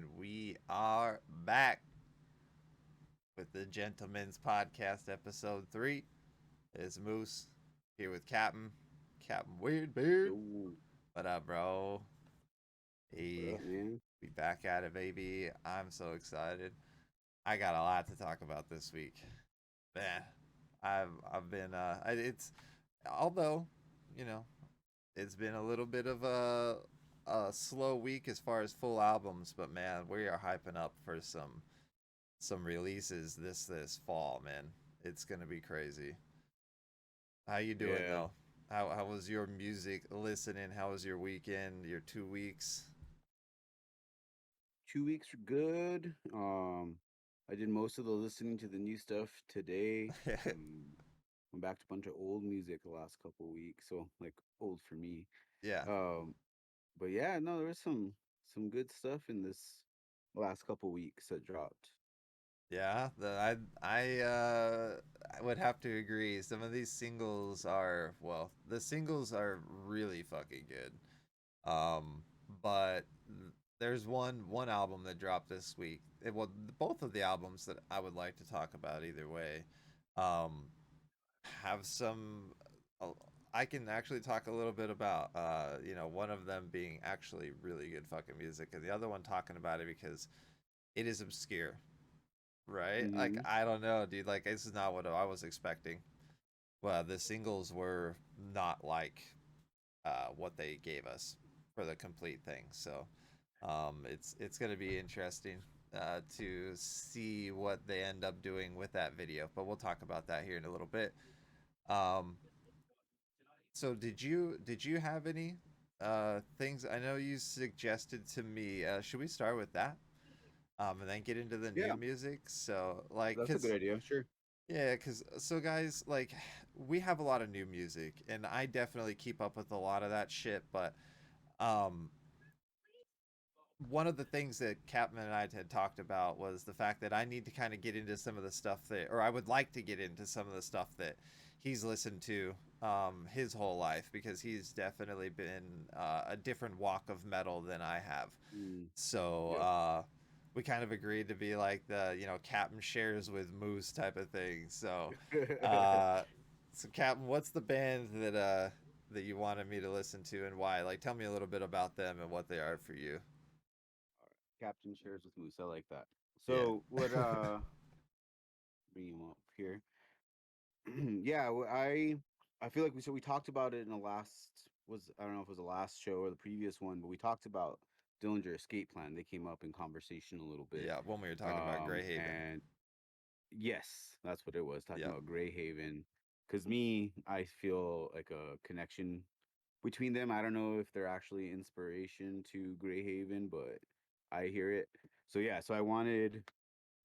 and we are back with the Gentlemen's Podcast, episode 3. It's Moose here with Captain Weird Beard. Yo, What up, bro? what Hey, up, man? we back at it, baby. I'm so excited. I got a lot to talk about this week. Man, I've been it's although you know it's been a little bit of a slow week as far as full albums, but man, we are hyping up for some releases this fall, man. It's gonna be crazy. How you doing Yeah, though? How was your music listening? How was your weekend? Your 2 weeks? 2 weeks are good. I did most of the listening to the new stuff today. Went back to a bunch of old music the last couple of weeks, so like old for me. Yeah, Um, but yeah, no, there was some good stuff in this last couple weeks that dropped. yeah. I would have to agree. Some of these singles are the singles are really fucking good. Um, but there's one album that dropped this week. Both of the albums that I would like to talk about either way, um, have some. Uh, I can actually talk a little bit about, one of them being actually really good fucking music, and the other one talking about it because it is obscure, right? Like Mm-hmm. I don't know, dude. Like this is not what I was expecting. Well, the singles were not like what they gave us for the complete thing. So it's gonna be interesting to see what they end up doing with that video. But we'll talk about that here in a little bit. Um, so did you have any things? I know you suggested to me. Should we start with that? And then get into the new Yeah, music. So like, that's a good cause idea. Sure. yeah, cause so guys, like, we have a lot of new music, and I definitely keep up with a lot of that shit. But um, one of the things that Capman and I had talked about was the fact that I need to kind of get into some of the stuff that, or I would like to get into some of the stuff that he's listened to his whole life because he's definitely been a different walk of metal than I have. Mm, So yep. we kind of agreed to be like the Captain shares with Moose type of thing. Uh, so Captain, what's the band that you wanted me to listen to and why? Like, tell me a little bit about them and what they are for you. Captain shares with Moose. I like that. Yeah. So what? Bring him up here. Yeah, I feel like we talked about it in the last was I don't know if it was the last show or the previous one, but we talked about Dillinger Escape Plan. They came up in conversation a little bit. Yeah, when we were talking about Greyhaven. And yes, that's what it was, talking Yep. about Greyhaven. Because me, I feel like a connection between them. I don't know if they're actually inspiration to Greyhaven, but I hear it. So yeah, so I wanted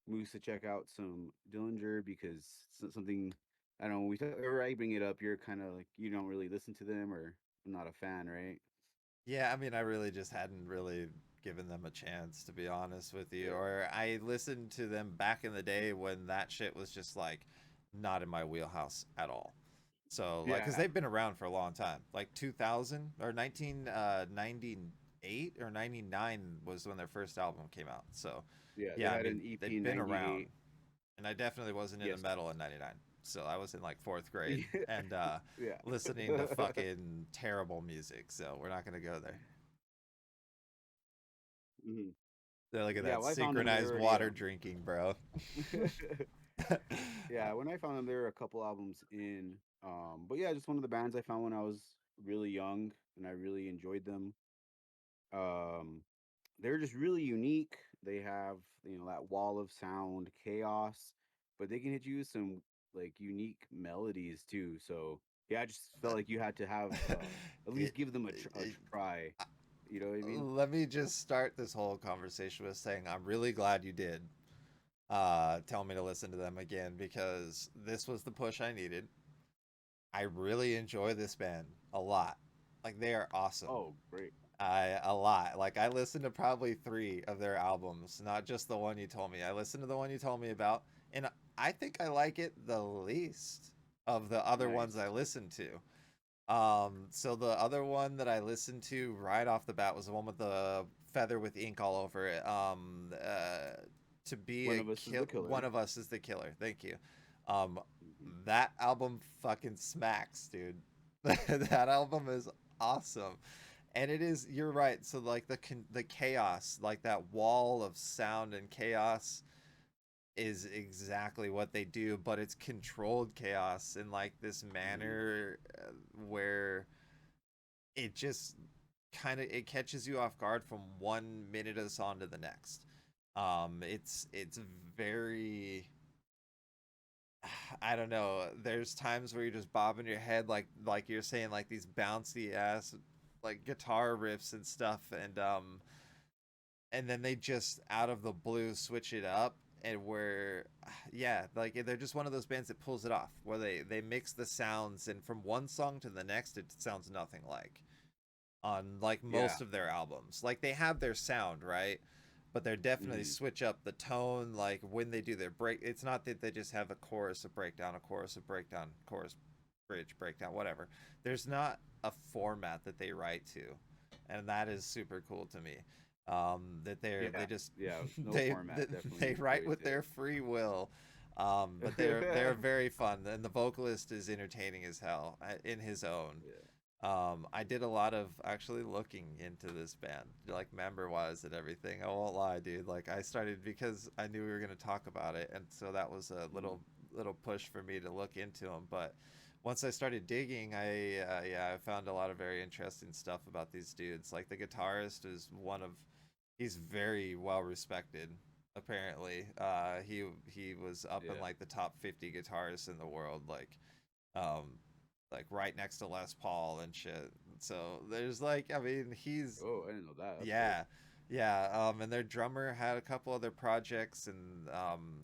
Moose to check out some Dillinger because something I don't know. Whenever I bring it up, you're kind of like you don't really listen to them or not a fan, right? Yeah, I mean, I really just hadn't really given them a chance, to be honest with you. Yeah. Or I listened to them back in the day when that shit was just like not in my wheelhouse at all. So, like, because Yeah, they've been around for a long time, like 2000 or 1998 or 99 was when their first album came out. So, yeah. They yeah, I had mean, an EP they've in been around. '98. And I definitely wasn't into Yes. metal in '99. So I was in like fourth grade Yeah. and Yeah. listening to fucking terrible music. So we're not gonna go there. Mhm. They're like at Yeah. that Well, I found them. They synchronized were already. water drinking, bro. Yeah. When I found them, there were a couple albums in. But yeah, just one of the bands I found when I was really young, and I really enjoyed them. Um, they're just really unique. They have that wall of sound, chaos, but they can hit you with some like unique melodies too. So yeah, I just felt like you had to have at it, least give them a it, try. You know what I mean? Let me just start this whole conversation with saying I'm really glad you did tell me to listen to them again because this was the push I needed. I really enjoy this band a lot. Like they are awesome. Oh, great. I a lot. Like I listened to probably 3 of their albums, not just the one you told me. I listened to the one you told me about, and I think I like it the least of the other ones I Nice. listened to. So the other one that I listened to right off the bat was the one with the feather with ink all over it. To be One a of us is the one killer. of us is the killer. Thank you. Um, Mhm. that album fucking smacks, dude. That album is awesome, and it is. You're right. So like the chaos, like that wall of sound and chaos, is exactly what they do, but it's controlled chaos in like this Mhm. manner where it just kind of it catches you off guard from 1 minute of the song to the next. It's very I don't know. There's times where you're just bobbing your head like you're saying like these bouncy ass like guitar riffs and stuff and then they just out of the blue switch it up and where yeah like they're just one of those bands that pulls it off where they mix the sounds and from one song to the next it sounds nothing like on like Yeah. most of their albums. Like they have their sound, right? But they're definitely Hmm. switch up the tone like when they do their break. It's not that they just have a chorus, a breakdown, a chorus, a breakdown, chorus, bridge, breakdown, whatever. There's not a format that they write to. And that is super cool to me. That they Yeah. just Yeah. No they format. Definitely they a write choice. with their free will. But they're very fun, and the vocalist is entertaining as hell in his own. Yeah. I did a lot of actually looking into this band, like member wise and everything. I won't lie, dude. Like I started because I knew we were gonna talk about it, and so that was a Mhm. little push for me to look into them. But once I started digging, I found a lot of very interesting stuff about these dudes. Like the guitarist is he's very well respected. Apparently, he was up in Yeah. like the top 50 guitarists in the world. Um, like right next to Les Paul and shit. So there's like, I mean, he's Oh, I didn't know that. That's dope. yeah, yeah. And their drummer had a couple other projects, and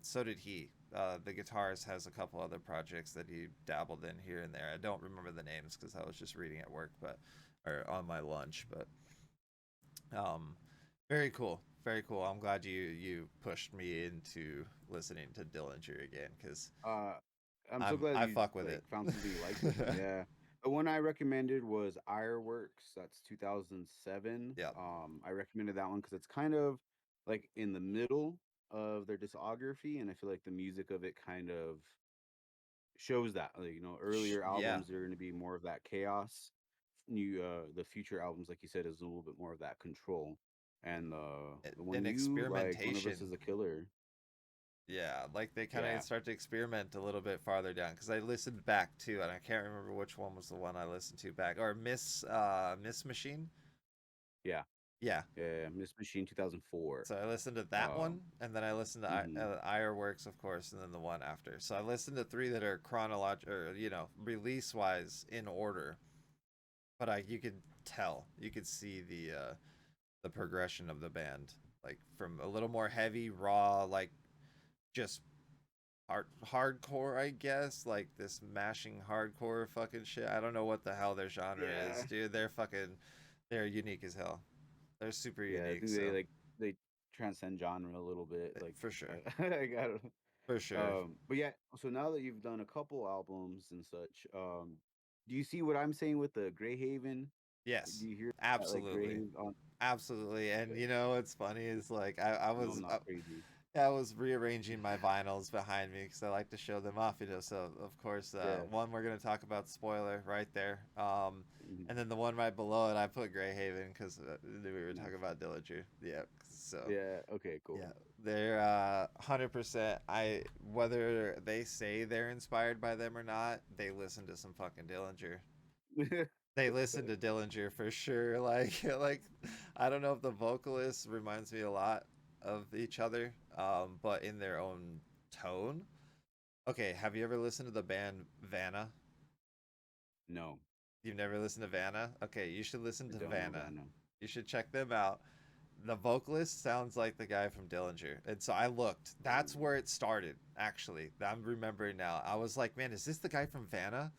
so did he. The guitarist has a couple other projects that he dabbled in here and there. I don't remember the names because I was just reading at work, but or on my lunch. But um, very cool, very cool. I'm glad you pushed me into listening to Dillinger again because Uh, I'm so glad I you fuck with like it. found something you like with them. Yeah. The one I recommended was Ironworks. That's 2007. Yep. I recommended that one because it's kind of like in the middle of their discography, and I feel like the music of it kind of shows that. Like, earlier Yeah. albums are going to be more of that chaos. The future albums, like you said, is a little bit more of that control. And the one And you like, One of Us experimentation. is a Killer. Yeah, like they kind Yeah. of start to experiment a little bit farther down because I listened back too, and I can't remember which one was the one I listened to back or Miss Machine. Yeah. Yeah, Yeah, Miss Machine 2004. so I listened to that Um, one, and then I listened to mhm. Ironworks, of course, and then the one after. So I listened to three that are chronological, or release wise in order. But you could tell, you could see the progression of the band, like from a little more heavy, raw, like just hardcore, I guess, like this mashing hardcore fucking shit. I don't know what the hell their genre is, Yeah. dude. They're unique as hell. They're super Yeah, I unique, think so they transcend genre a little bit. Like for sure, I got it. for sure. But yeah, so now that you've done a couple albums and such, do you see what I'm saying with the Greyhaven? Do Yes, you hear that like absolutely, Greyhaven on? absolutely. And Okay, what's funny is like no, I'm not crazy. I was rearranging my vinyls behind me because I like to show them off, So of course, Yeah. one we're gonna talk about spoiler right there. Mhm. And then the one right below it, I put Greyhaven because we were talking Nice. about Dillinger. Yeah. So Yeah. Okay. yeah, Cool. they're 100%. I whether they say they're inspired by them or not, they listen to some fucking Dillinger. They listen to Dillinger for sure. Like I don't know if the vocalist reminds me a lot of each other, but in their own tone. Okay, have you ever listened to the band Vanna? No, You've never listened to Vanna? Okay, you should listen I to don't know Vanna. that. No. You should check them out. The vocalist sounds like the guy from Dillinger. And so I looked. That's Ooh. where it started, actually. I'm remembering now. I was like, man, is this the guy from Vanna?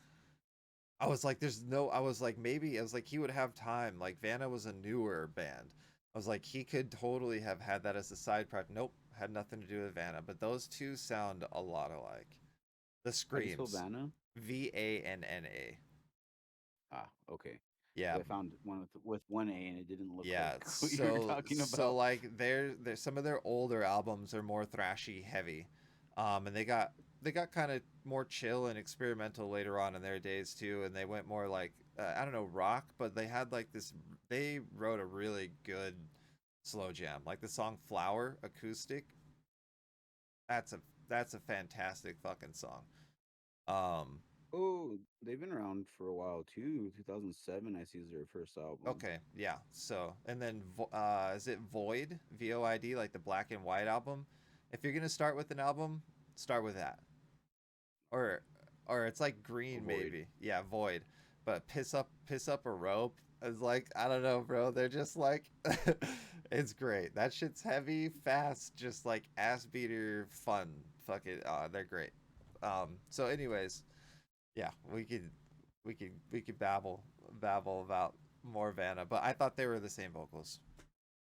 I was like, I was like, maybe, I was like, he would have time. Like, Vanna was a newer band. I was like, he could totally have had that as a side project. Nope, had nothing to do with Vanna. But those two sound a lot alike. The How do you spell screams, Vanna? Vanna. Okay. Yeah, Because I found one with one A and it didn't look like yeah. what you were talking So about. like their some of their older albums are more thrashy heavy, and they got kind of more chill and experimental later on in their days too, and they went more like I don't know, rock, but they had like this. They wrote a really good slow jam, like the song "Flower" acoustic. That's a fantastic fucking song. Um, Oh, they've been around for a while too. 2007, I see, is their first album. okay, yeah. So and then is it Void, VOID, like the Black and White album? If you're gonna start with an album, start with that. Or it's like Green Avoid. maybe. Yeah, Void. But piss up a rope is like I don't know, bro. They're just like it's great. That shit's heavy, fast, just like ass beater fun. Fuck it. They're great. So anyways, yeah, we could babble about more Vanna, but I thought they were the same vocals.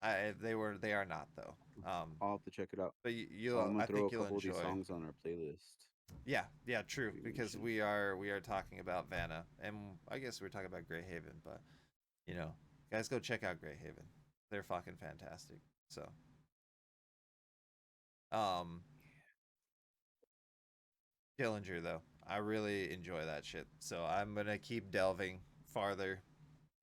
They are not though. I'll have to check it out. But I'm you'll gonna I throw think a you'll couple of these enjoy. songs on our playlist Yeah, yeah, true. that you Because mentioned. we are talking about Vanna, and I guess we're talking about Grey Haven, but you know, guys, go check out Grey Haven. They're fucking fantastic. So, um, Dillinger though, I really enjoy that shit. So I'm gonna keep delving farther.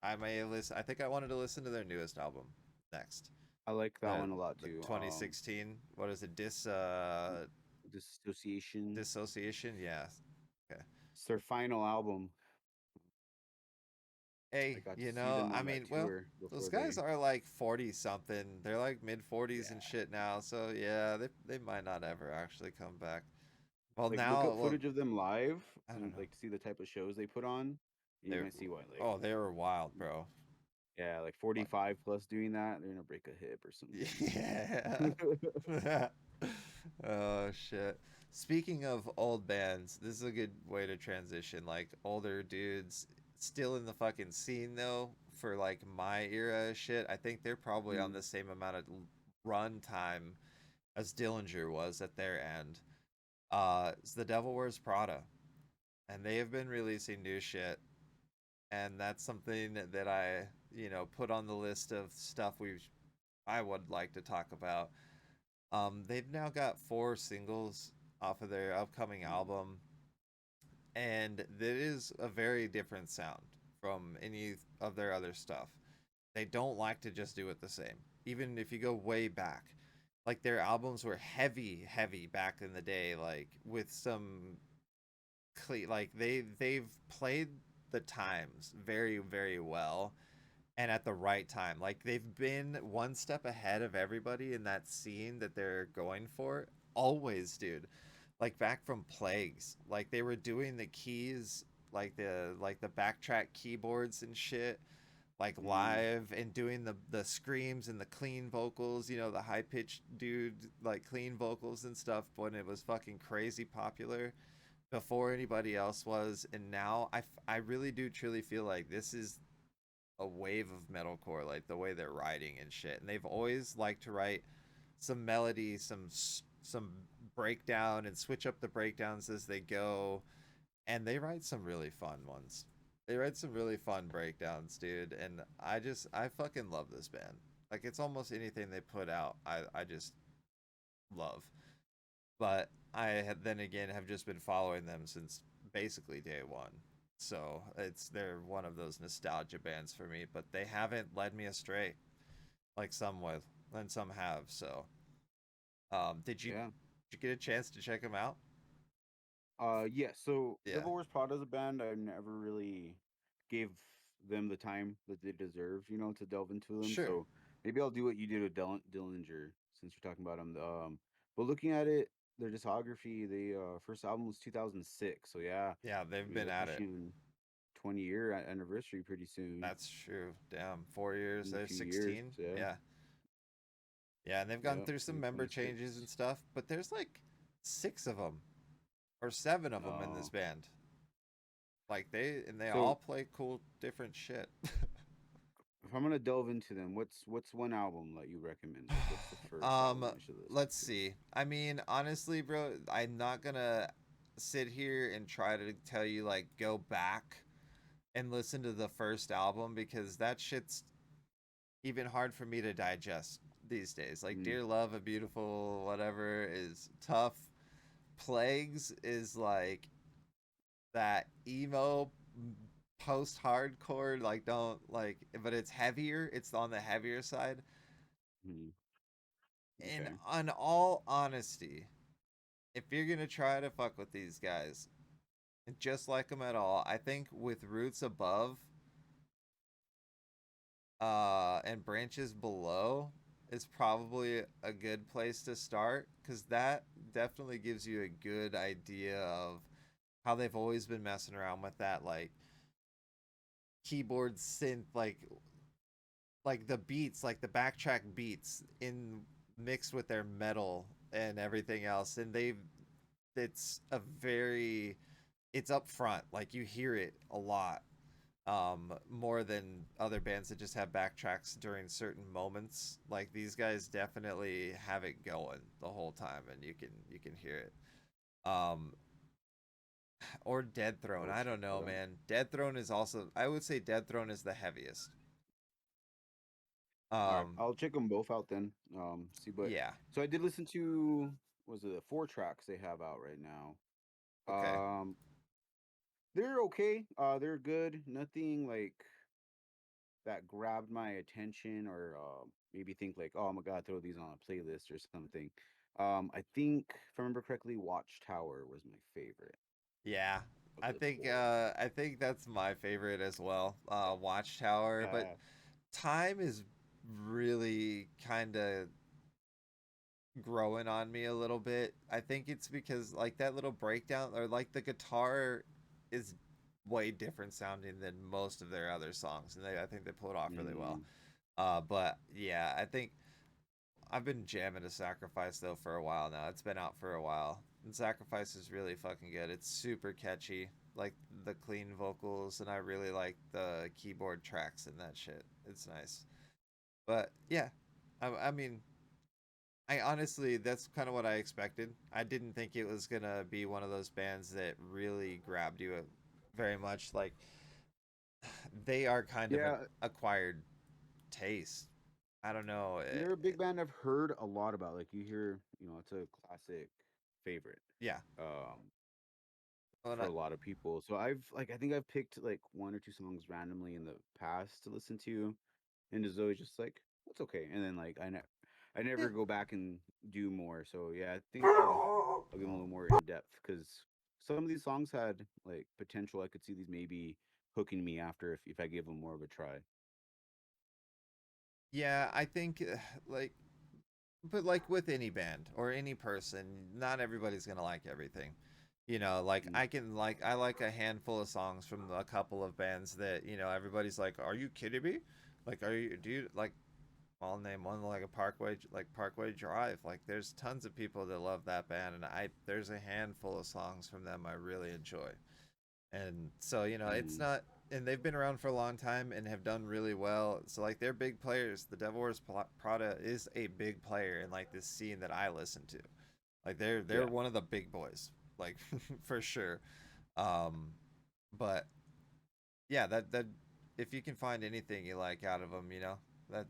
I may listen. I think I wanted to listen to their newest album next. I like that The one a lot the too. 2016. What is it? Dissociation. Dissociation. Yeah. Okay. It's their final album. I Hey, got to you see know, them I on that mean, well, tour those before guys they. are like 40 something. They're like mid 40s and Yeah. shit now. So, yeah, they might not ever actually come back. Well, Like look now, up well, footage of them live I don't and know. like see the type of shows they put on. And you They're might see why. Like, oh, they were wild, bro. yeah, like Like 45 plus doing that, they're gonna break a hip or something. yeah. Oh shit. Speaking of old bands, this is a good way to transition. Like older dudes still in the fucking scene though for like my era shit. I think they're probably on Mm. the same amount of run time as Dillinger was at their end. It's The Devil Wears Prada, and they have been releasing new shit, and that's something that I put on the list of stuff I would like to talk about. They've now got 4 singles off of their upcoming album, and it is a very different sound from any of their other stuff. They don't like to just do it the same. Even if you go way back, like their albums were heavy, heavy back in the day, like with some like they've played the times very, very well and at the right time. Like they've been one step ahead of everybody in that scene that they're going for. Always, dude. Like back from Plagues, like they were doing the keys, like the backtrack keyboards and shit, like Mm. live and doing the screams and the clean vocals, the high pitched dude like clean vocals and stuff when it was fucking crazy popular before anybody else was. And now I really do truly feel like this is a wave of metalcore, like the way they're writing and shit. And they've always liked to write some melody, some breakdown, and switch up the breakdowns as they go. And they write some really fun ones. They write some really fun breakdowns, dude. And I fucking love this band. Like it's almost anything they put out, I just love. But I had then again have just been following them since basically day one. So they're one of those nostalgia bands for me, but they haven't led me astray like some will and some have. So, Yeah. did you get a chance to check them out? Yeah. So Yeah, Devil Wears Prada is a band I never really gave them the time that they deserve, to delve into them. sure. So maybe I'll do what you did with Dillinger since you're talking about them. But looking at it, their discography, the first album was 2006. So yeah, Yeah, I they've mean been they're at it. pushing 20-year anniversary pretty soon That's true. Damn, 4 years. in a They're few years. 16. Yeah. Yeah, yeah, and they've gone Yeah. through some member changes 2026. and stuff, but there's like 6 of them or 7 of them in this Oh. band. Like they all So play cool different shit. if I'm gonna delve into them, what's one album that you recommend? Like, what's the first um, album I should listen let's to? see. I mean, honestly, bro, I'm not gonna sit here and try to tell you like go back and listen to the first album because that shit's even hard for me to digest these days. Like Mm, Dear Love, a Beautiful Whatever is tough. Plagues is like that emo post hardcore, like don't like, but it's heavier. It's on the heavier side. mm, In okay. on all honesty, if you're gonna try to fuck with these guys and just like them at all, I think with Roots Above and Branches Below is probably a good place to start because that definitely gives you a good idea of how they've always been messing around with that like keyboard synth like the beats, like the backtrack beats in mixed with their metal and everything else. And it's a very, it's up front. Like you hear it a lot, more than other bands that just have backtracks during certain moments. Like these guys definitely have it going the whole time, and you can hear it. Um, or Dead Throne. I'll I check don't that know, out. man. Dead Throne is also. I would say Dead Throne is the heaviest. All right, Um, I'll check them both out then. See, but yeah. so I did listen to was it the 4 tracks they have out right now. Okay. They're okay. They're good. Nothing like that grabbed my attention or maybe think like, oh my god, throw these on a playlist or something. I think if I remember correctly, Watchtower was my favorite Yeah. of the four. I think that's my favorite as well. Watchtower, but Uh, time is really kind of growing on me a little bit. I think it's because like that little breakdown or like the guitar is way different sounding than most of their other songs, and I think they pull it off really well. mm, But yeah, I think I've been jamming to Sacrifice though for a while now. It's been out for a while, and Sacrifice is really fucking good. It's super catchy, like the clean vocals, and I really like the keyboard tracks and that shit. It's nice. But yeah, I mean, I honestly, that's kind of what I expected. I didn't think it was gonna be one of those bands that really grabbed you very much. Like they are kind of an yeah, acquired taste. I don't know. they're a big band I've heard a lot about. Like you hear, it's a classic favorite. Yeah. Um, Well, for a lot of people. So I think I've picked like 1 or 2 songs randomly in the past to listen to, and it's always just like that's okay. And then like I yeah. never go back and do more. So yeah, I think I'll give them a little more in depth because some of these songs had like potential. I could see these maybe hooking me after if I give them more of a try. Yeah, I think like but like with any band or any person, not everybody's gonna like everything. Like Mm, I like a handful of songs from a couple of bands that everybody's like, "Are you kidding me?" Like, are you do you like? I'll name one like a Parkway Drive. Like, there's tons of people that love that band, and I there's a handful of songs from them I really enjoy. And so it's mm, not, and they've been around for a long time and have done really well. So like they're big players. The Devil Wears Prada is a big player in like this scene that I listen to. Like they're yeah. one of the big boys, like for sure. um but yeah, that if you can find anything you like out of them,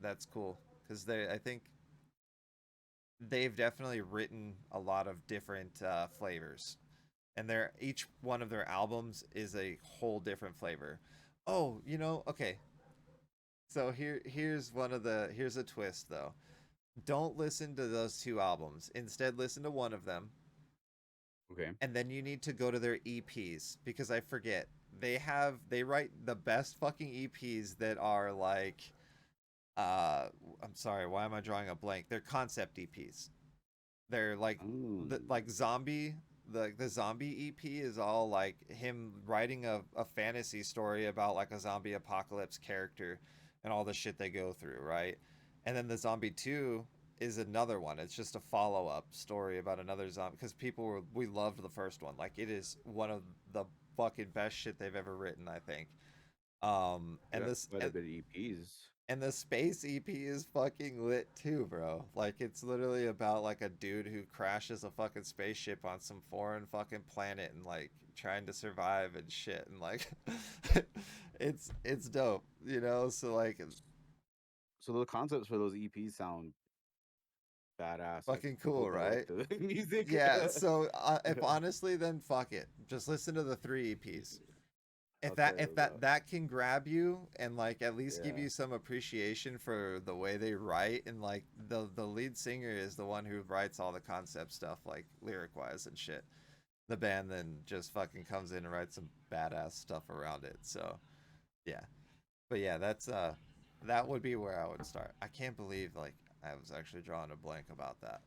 that's cool because I think they've definitely written a lot of different flavors, and they're each one of their albums is a whole different flavor. Oh, okay. So here's a twist though. Don't listen to those two albums. Instead, listen to one of them, Okay. and then you need to go to their EPs because I forget. They write the best fucking EPs that are like uh I'm sorry, why am I drawing a blank? They're concept EPs. They're Mm, like zombie. The zombie EP is all like him writing a fantasy story about like a zombie apocalypse character and all the shit they go through, right? And then the zombie 2 is another one. It's just a follow-up story about another zombie because we loved the first one. Like it is one of the fucking best shit they've ever written, I think. they And got this quite a bit of EPs. And the space EP is fucking lit too, bro. Like it's literally about like a dude who crashes a fucking spaceship on some foreign fucking planet and like trying to survive and shit and like it's dope, you know? So like So the concepts for those EPs sound badass. Like fucking to cool, put that with right? the music. Yeah, so if honestly then fuck it. Just listen to the 3 EPs. If I'll try if those out. that can grab you and like at least give Yeah. you some appreciation for the way they write, and like the lead singer is the one who writes all the concept stuff like lyric wise and shit. The band then just fucking comes in and writes some badass stuff around it. So yeah, but yeah, that would be where I would start. I can't believe like I was actually drawing a blank about that.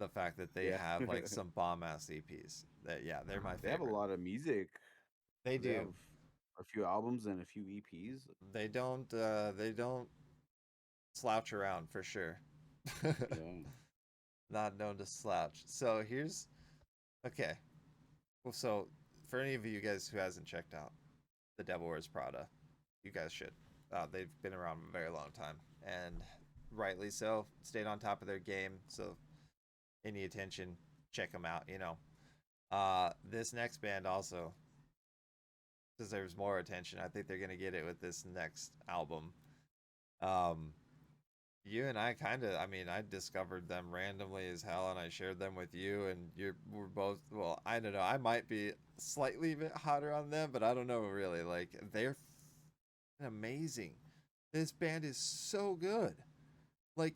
The fact that they Yeah. have like some bomb ass EPs. That yeah, they're my They have a favorite. lot of music. They They have do. a few albums and a few EPs. They don't slouch around for sure. Yeah. Not known to slouch. So here's okay. Well, so for any of you guys who hasn't checked out The Devil Wears Prada, you guys should. They've been around a very long time, and rightly so. Stayed on top of their game. So any attention, check them out. You know, this next band also deserves more attention. I think they're gonna get it with this next album. Um, you and I kind of, I mean, I discovered them randomly as hell, and I shared them with you, and we're both, well, I don't know, I might be slightly a bit hotter on them, but I don't know really. Like, they're amazing. This band is so good. Like,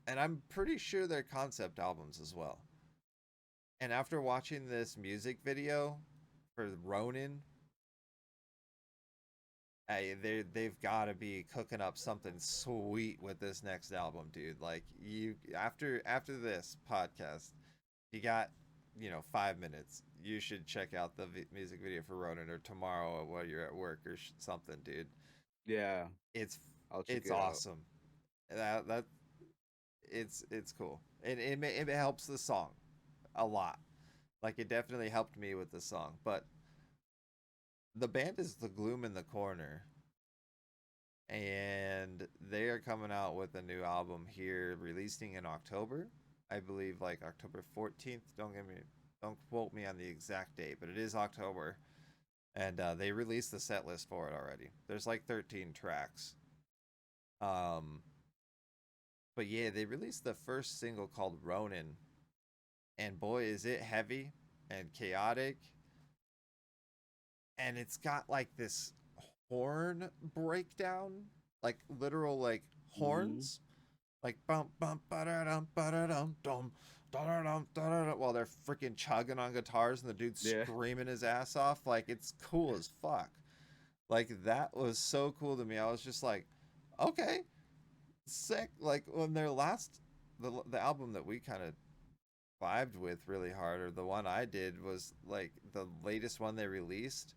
and I'm pretty sure they're concept albums as well. And after watching this music video for Ronin, hey, they've got to be cooking up something sweet with this next album, dude. Like you after this podcast, you got 5 minutes. You should check out the music video for Ronan or tomorrow while you're at work or something, dude. Yeah. It's I'll check it's it out. awesome. That it's cool. It helps the song a lot. Like it definitely helped me with the song, but the band is the Gloom in the Corner, and they are coming out with a new album here, releasing in October. I believe like October 14th. Don't quote me on the exact date, but it is October, and they released the set list for it already. There's like 13 tracks. Um, but yeah, they released the first single called Ronin, and boy, is it heavy and chaotic, and it's got like this horn breakdown, like literal like Mm-hmm. horns, like bump bump ba da dum ba da dum dum da da dum da da dum, while they're freaking chugging on guitars and the dude's Yeah. screaming his ass off. Like it's cool as fuck. Like that was so cool to me. I was just like, okay, sick. Like when their last the album that we kind of vibed with really hard, or the one I did, was like the latest one they released,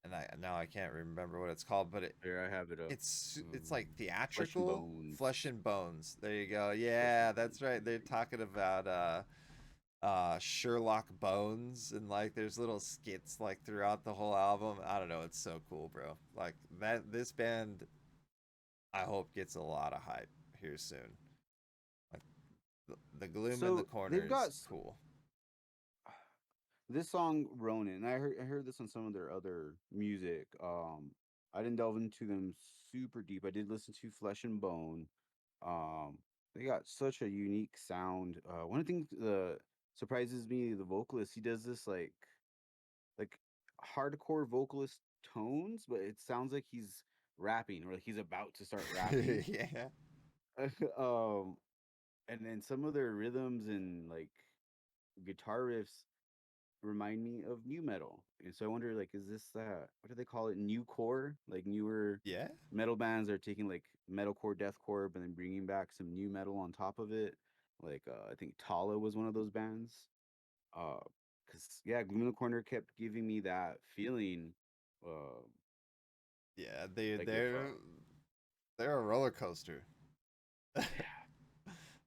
and I now I can't remember what it's called, but Here I have it up. it's like Flesh and theatrical. Bones. Flesh and Bones. There you go. Flesh and Yeah, that's Bones. right. They're talking about Sherlock Bones, and like there's little skits like throughout the whole album. I don't know, it's so cool, bro. Like that this band I hope gets a lot of hype here soon. Like the Gloom in the So Corner they've got is cool. this song Ronin. I heard this on some of their other music. I didn't delve into them super deep. I did listen to Flesh and Bone. Um, they got such a unique sound. One of the things surprises me, the vocalist, he does this like hardcore vocalist tones, but it sounds like he's rapping or like he's about to start rapping. Yeah. um, and then some of their rhythms and like guitar riffs remind me of new metal. And so I wonder, like, is this what do they call it? New core? Like newer Yeah. metal bands are taking like metalcore, deathcore, but then bringing back some new metal on top of it. Like I think Tala was one of those bands. Uh, cause yeah, Gloom in the Corner kept giving me that feeling. Uh, Yeah, like if they're a roller coaster. yeah,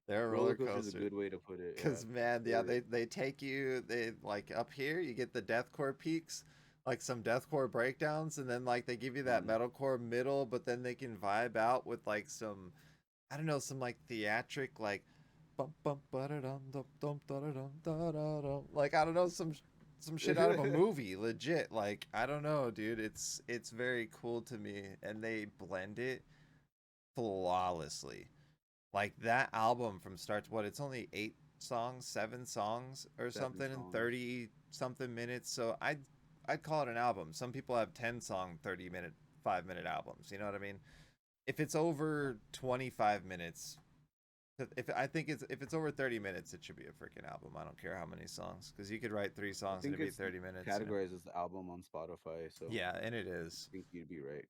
They're a roller roller coaster is a coaster. good way to put it. Yeah, Cause man, yeah, they're they take you, they like up here you get the deathcore peaks, like some deathcore breakdowns, and then like they give you that Mm. metalcore middle, but then they can vibe out with like some, I don't know, some like theatric like bum bum ba-da-dum dum dum da-da-dum da-da-dum. Like I don't know, some shit out of a movie, legit. Like I don't know, dude. It's very cool to me, and they blend it flawlessly. Like that album from start to what? It's only 8 songs, 7 songs, or 7 something, in songs. 30 something minutes. So I'd call it an album. Some people have 10 song, 30 minute, 5 minute albums. You know what I mean? If it's over 25 minutes, if it's over 30 minutes, it should be a freaking album. I don't care how many songs, because you could write three I songs and think it'd be it's 30 minutes. categorized as the album on Spotify, so Yeah, and it I is. think you'd be right.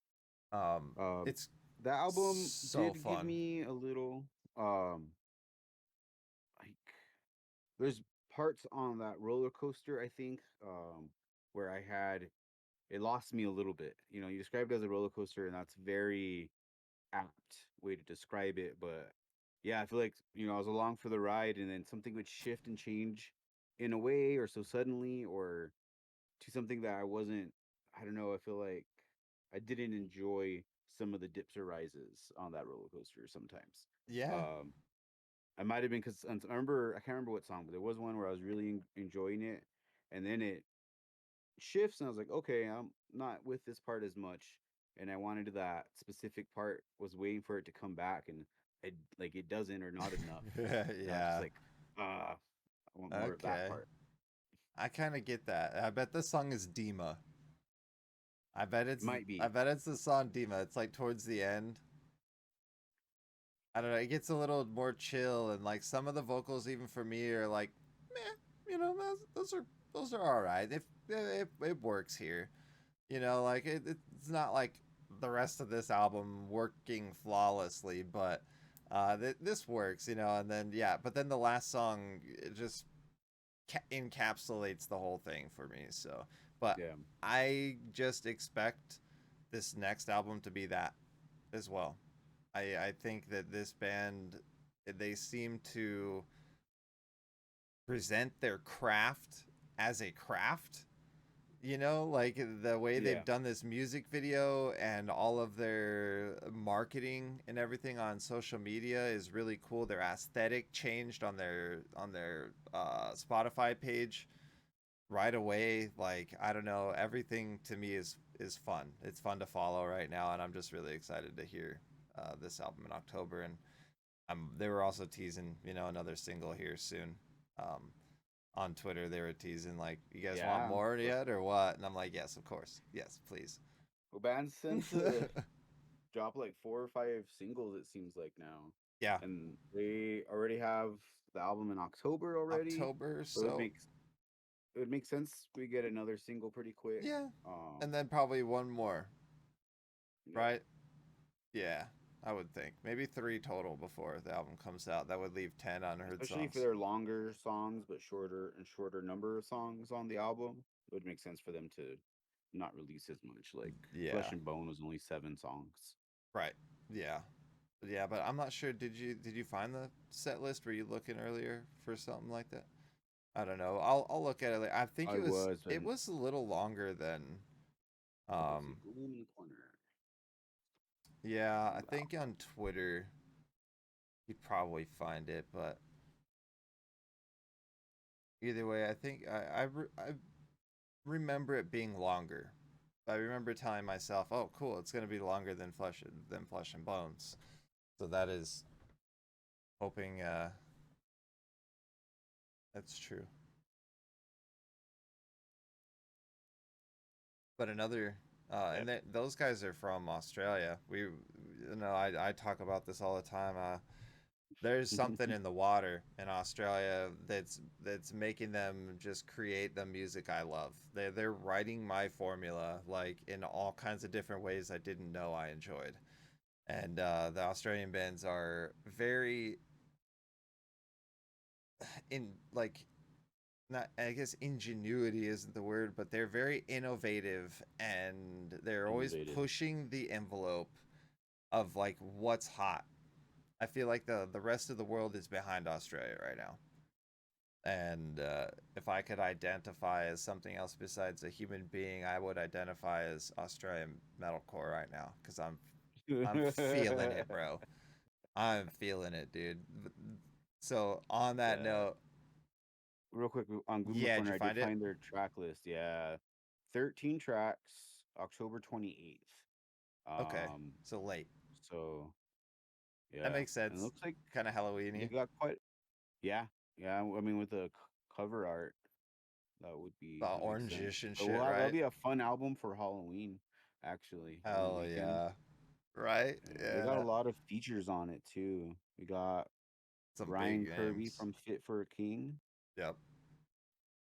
Um, Um, it's that album so did give fun. me a little like there's parts on that roller coaster, I think, where I had it lost me a little bit. You know, you described it as a roller coaster, and that's very apt way to describe it. But yeah, I feel like I was along for the ride, and then something would shift and change in a way, or so suddenly, or to something that I wasn't. I don't know. I feel like I didn't enjoy some of the dips or rises on that roller coaster sometimes. Yeah. Um, I might have been because I can't remember what song, but there was one where I was really enjoying it, and then it shifts, and I was like, okay, I'm not with this part as much, and I wanted that specific part, was waiting for it to come back, and it doesn't or not enough, and I was just Yeah. like, I want more of that Okay. part. I kind of get that. I bet this song is Dima. I bet It it's might I be. bet it's the song Dima. It's like towards the end. I don't know. It gets a little more chill, and like some of the vocals, even for me, are like, meh. Those are all right. If it works here, like it's not like the rest of this album working flawlessly, but this works. And then yeah, but then the last song, it just encapsulates the whole thing for me. So, but Yeah. I just expect this next album to be that as well. I think that this band, they seem to present their craft as a craft. Like the way Yeah. they've done this music video and all of their marketing and everything on social media is really cool. Their aesthetic changed on their Spotify page right away. Like I don't know, everything to me is fun. It's fun to follow right now, and I'm just really excited to hear this album in October. And they were also teasing another single here soon. Um, on Twitter, they were teasing like, "You guys want Yeah. more yet or what?" And I'm like, "Yes, of course, yes, please." Well, bands tend to drop like 4 or 5 singles, it seems like now, Yeah, and they already have the album in October already, October. so So it would make sense we get another single pretty quick. yeah, Um, and then probably one more, yeah, right? Yeah, I would think maybe 3 total before the album comes out. That would leave 10 unheard especially for songs. their longer songs but shorter number of songs on the album, it would make sense for them to not release as much. Like Flesh Yeah, and Bone was only 7 songs. right. Yeah, yeah, but I'm not sure. Did you find the set list? Were you looking earlier for something like that? I don't know. I'll look at it. I think I was, it and was a little longer than let's see, um Gloom in the corner. yeah, I Gloom think on Twitter you'd probably find it, but either way, I think I remember it being longer. I remember telling myself, "Oh, cool, it's going to be longer than Flesh and Bones." So that is hoping that's true. But another Yeah. and those guys are from Australia. I talk about this all the time. There's something in the water in Australia that's making them just create the music I love. They're writing my formula like in all kinds of different ways I didn't know I enjoyed. And the Australian bands are very in like not, I guess ingenuity isn't the word, but they're very innovative, and they're always Innovative. pushing the envelope of like what's hot. I feel like the rest of the world is behind Australia right now. And if I could identify as something else besides a human being, I would identify as Australian metalcore right now because I'm feeling it, bro. I'm feeling it, dude. So on that Yeah. note, Real quick on Gloom in the yeah, did you Corner, I did find it? find their track list. Yeah, 13 tracks, October 28th. Okay, so late. So That yeah, makes and it sense. looks like Kind of they Halloweeny. got quite. Yeah, yeah. I mean, with the cover art, The that makes sense. orangish and So shit, that'll right? be a fun album for Halloween, actually, on the Hell weekend. yeah. Right? Yeah, they got a Yeah. lot of features on it too. We got Some Ryan big Kirby names. from Fit for a King, Yep.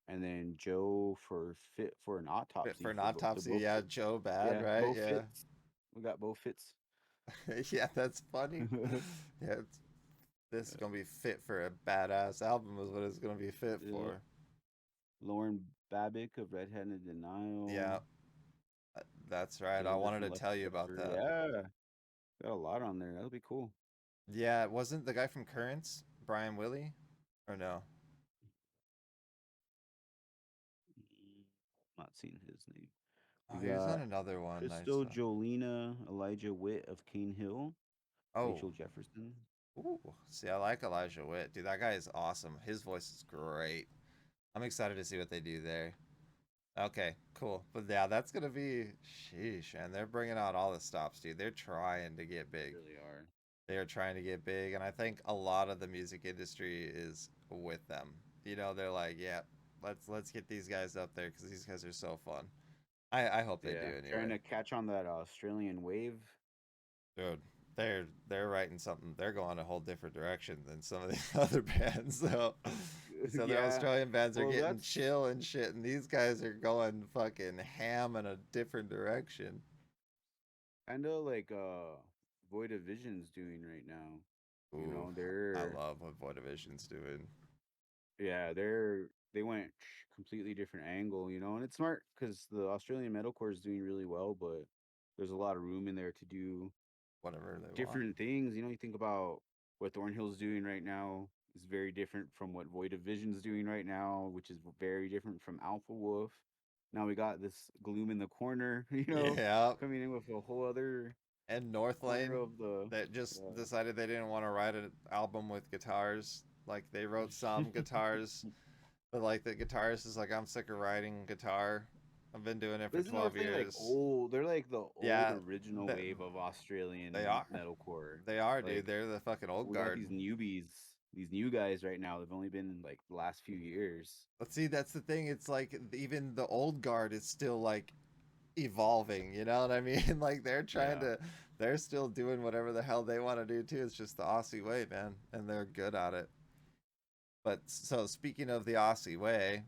and then Joe for Fit for an Fit for Autopsy an for the autopsy. both. Yeah, Joe Bad, Yeah, right? both Yeah. fits. We got both fits. Yeah, that's funny. Yeah, this is gonna be fit for a badass album is what it's gonna be fit Yeah. for. Lauren Babick of Red Handed Yeah, Denial. that's right. I Taylor wanted from to Left tell you about Pepper. that. Yeah, got a lot on there. That'll be cool. Yeah, wasn't the guy from Currents Brian Willie, or no? Mm, Not seen his name. We Oh, he was on got another one I Crystal saw. Jolina, Elijah Witt of Cane Hill, Oh, Rachel Jefferson. ooh, see, I like Elijah Witt, dude. That guy is awesome. His voice is great. I'm excited to see what they do there. Okay, cool. But yeah, that's gonna be sheesh, and they're bringing out all the stops, dude. They're trying to get big. Really are. They are trying to get big, and I think a lot of the music industry is with them. You know, they're like, yeah, let's get these guys up there because these guys are so fun. I hope they do Yeah, trying anyway. to catch on that Australian wave. Dude, they're writing something. They're going a whole different direction than some of the other bands. So the Yeah. Australian bands are Well, getting that's chill and shit, and these guys are going fucking ham in a different direction. kind of like Void of Vision's doing right now. You Ooh, know, I they're love what Void Division's doing. yeah, they went completely different angle, you know, and it's smart because the Australian metalcore is doing really well, but there's a lot of room in there to do Whatever they want. different things. You know, you think about what Thornhill's doing right now is very different from what Void of Vision's doing right now, which is very different from Alpha Wolf. Now we got this Gloom in the Corner, you know, Yeah, coming in with a whole other and corner Northlane of the that just uh, decided they didn't want to write an album with guitars. Like they wrote some guitars, but like the guitarist is like, I'm sick of writing guitar. I've been doing it for Isn't 12 Northlane like years. old? They're like the old Yeah, original th- wave of they Australian are. metalcore. They are, dude. Like They're the fucking old we got guard. these newbies, these new guys right now. They've only been in like the last few years. But see, that's the thing. It's like even the old guard is still like evolving. You know what I mean? Like Yeah. they're still doing whatever the hell they want to do too. It's just the Aussie way, man, and they're good at it. But so speaking of the Aussie way,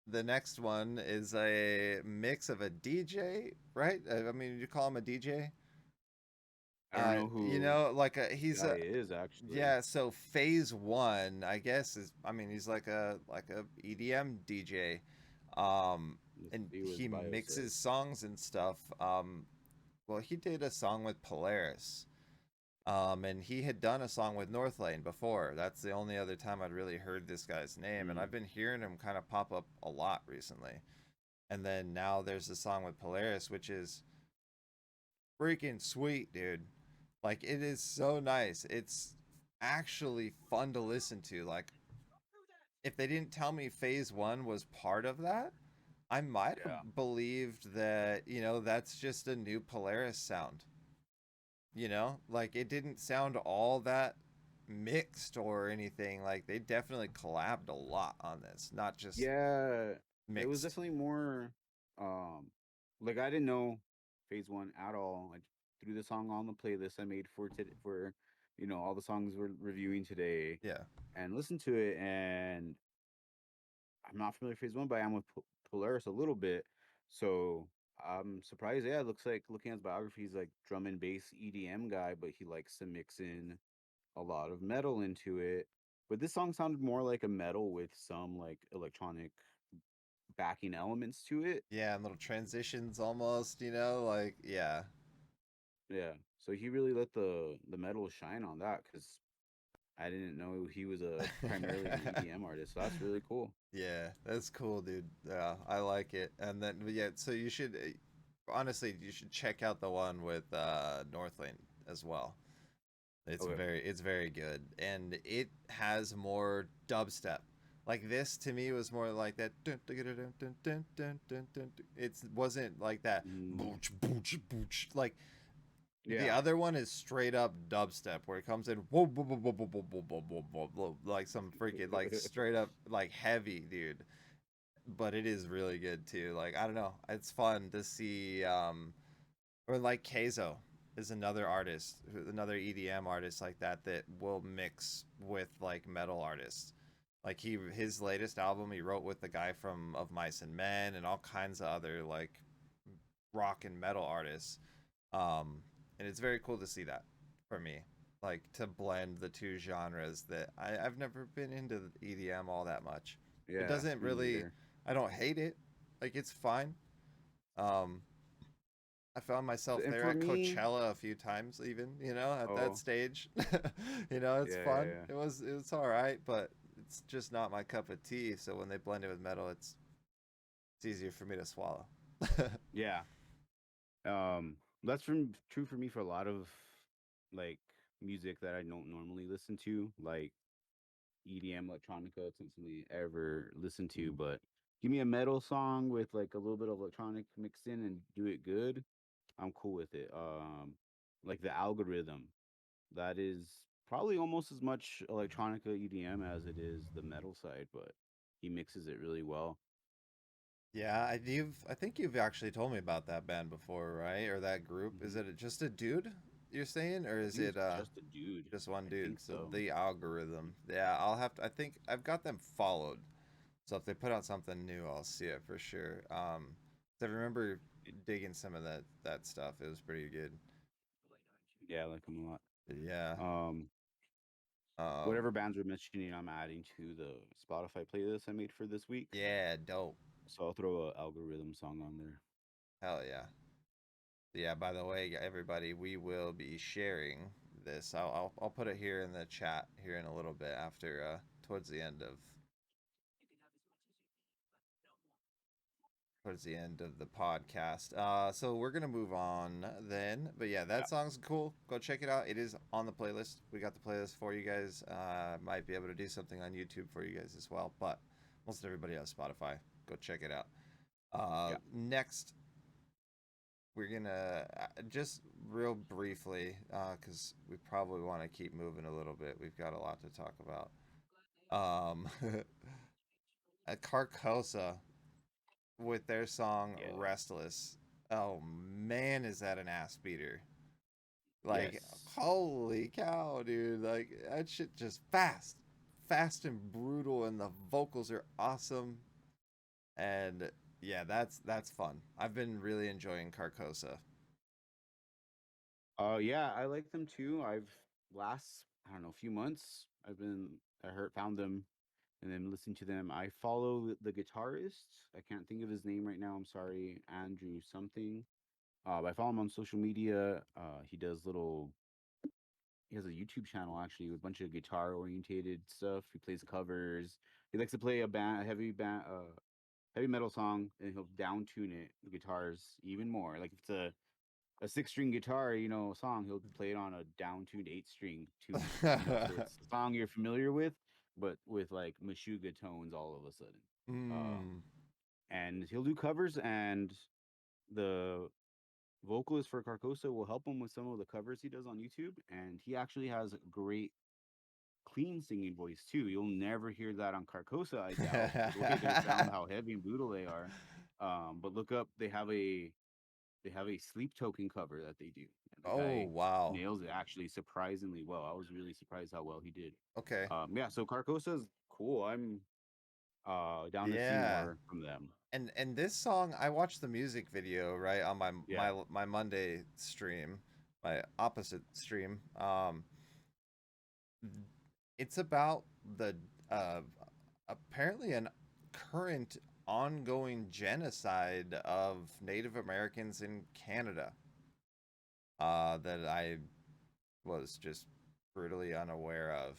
the next one is a mix of a DJ, right? I mean, you call him a DJ. I don't know You who know, like the he's guy a is actually. yeah. So PhaseOne, I guess is. I mean, he's like a EDM DJ, Let's and see what his he bio mixes says. songs and stuff. Well, he did a song with Polaris. And he had done a song with Northlane before. That's the only other time I'd really heard this guy's name, and Mm. I've been hearing him kind of pop up a lot recently. And then now there's a song with Polaris, which is freaking sweet, dude. Like it is so nice. It's actually fun to listen to. Like if they didn't tell me PhaseOne was part of that, I might Yeah. have believed that, you know, that's just a new Polaris sound. You know, like it didn't sound all that mixed or anything. Like they definitely collabed a lot on this, not just Yeah. It was mixed. definitely more um like I didn't know PhaseOne at all. I threw the song on the playlist I made for today for all the songs we're reviewing today Yeah. and listened to it, and I'm not familiar with PhaseOne, but I am with Polaris a little bit. So I'm surprised. Yeah, it looks like looking at his biography, he's like drum and bass EDM guy, but he likes to mix in a lot of metal into it. But this song sounded more like a metal with some like electronic backing elements to it. Yeah, and little transitions almost, you know, like yeah. Yeah. So he really let the metal shine on that because I didn't know he was a primarily an EDM artist. So that's really cool. Yeah, that's cool, dude. Yeah, I like it. And then yeah, so you should honestly you should check out the one with Northlane as well. Okay. It's very good, and it has more dubstep. Like this to me was more like that. It wasn't like that. Mm, Booch booch booch. Like the yeah. other one is straight up dubstep where it comes in whoa, whoa, whoa, whoa, whoa, whoa, whoa, whoa, whoa, whoa, whoa, like some freaking like straight up like heavy, dude. But it is really good too. Like I don't know, it's fun to see. Or like Keizo is another artist, another EDM artist like that that will mix with like metal artists. Like his latest album he wrote with the guy from Of Mice and Men and all kinds of other like rock and metal artists. And it's very cool to see that for me. Like to blend the two genres that I've never been into EDM all that much. It Yeah. doesn't Me really neither. I don't hate it. Like it's fine. Um I found myself And there for at me, Coachella a few times, even at that oh, stage. It's yeah, fun. yeah, It was all right, but it's just not my cup of tea. So when they blend it with metal, it's easier for me to swallow. yeah. That's from true for me for a lot of like music that I don't normally listen to, like EDM, electronica. It's not something I ever listen to, but give me a metal song with like a little bit of electronic mixed in and do it good. I'm cool with it. Like the algorithm, that is probably almost as much electronica EDM as it is the metal side, but he mixes it really well. Yeah, I think you've actually told me about that band before, right? Or that group. Is Hmm. it just a dude you're saying, or I is think it it's just a dude. just one I dude? think So so. the algorithm. Yeah, I'll have to. I think I've got them followed. So if they put out something new, I'll see it for sure. I remember digging some of that stuff. It was pretty good. Yeah, I like him a lot. Yeah. Whatever Um. bands we're mentioning, I'm adding to the Spotify playlist I made for this week. Yeah. Dope. So I'll throw a algorithm song on there. Hell yeah. Yeah. By the way, everybody, we will be sharing this. I'll put it here in the chat here in a little bit after towards the end of the podcast. So we're gonna move on then. But yeah, Yeah. that song's cool. Go check it out. It is on the playlist. We got the playlist for you guys. Might be able to do something on YouTube for you guys as well. But most everybody has Spotify. Go check it out. Yeah. Next, we're gonna just real briefly, because we probably want to keep moving a little bit. We've got a lot to talk about. At Carcosa with their song Yeah. Restless. Oh man, is that an ass beater? Like, Yes. holy cow, dude. Like, that shit just fast and brutal, and the vocals are awesome. And yeah, that's fun. I've been really enjoying Carcosa. Yeah, I like them too. I've last I don't know few months I heard found them and then listened to them. I follow the guitarist. I can't think of his name right now. I'm sorry, Andrew something. I follow him on social media. He does little. He has a YouTube channel actually with a bunch of guitar orientated stuff. He plays covers. He likes to play a heavy metal song, and he'll down tune it, the guitars even more. Like if it's a 6 string guitar, song, he'll play it on a down tuned 8 string tuning. So it's a song you're familiar with, but with like Meshuggah tones all of a sudden. mm. And he'll do covers, and the vocalist for Carcosa will help him with some of the covers he does on YouTube. And he actually has a great clean singing voice too. You'll never hear that on Carcosa, I doubt, with the way they sound, how heavy and brutal they are. But look up, they have a sleep token cover that they do. And the Oh guy wow. nails it actually surprisingly well. I was really surprised how well he did. Okay. Yeah, so Carcosa's cool. I'm down to see Yeah. more from them. And this song, I watched the music video right on Yeah. my Monday stream, my opposite stream. It's about the uh, apparently an current ongoing genocide of Native Americans in Canada. That I was just brutally unaware of.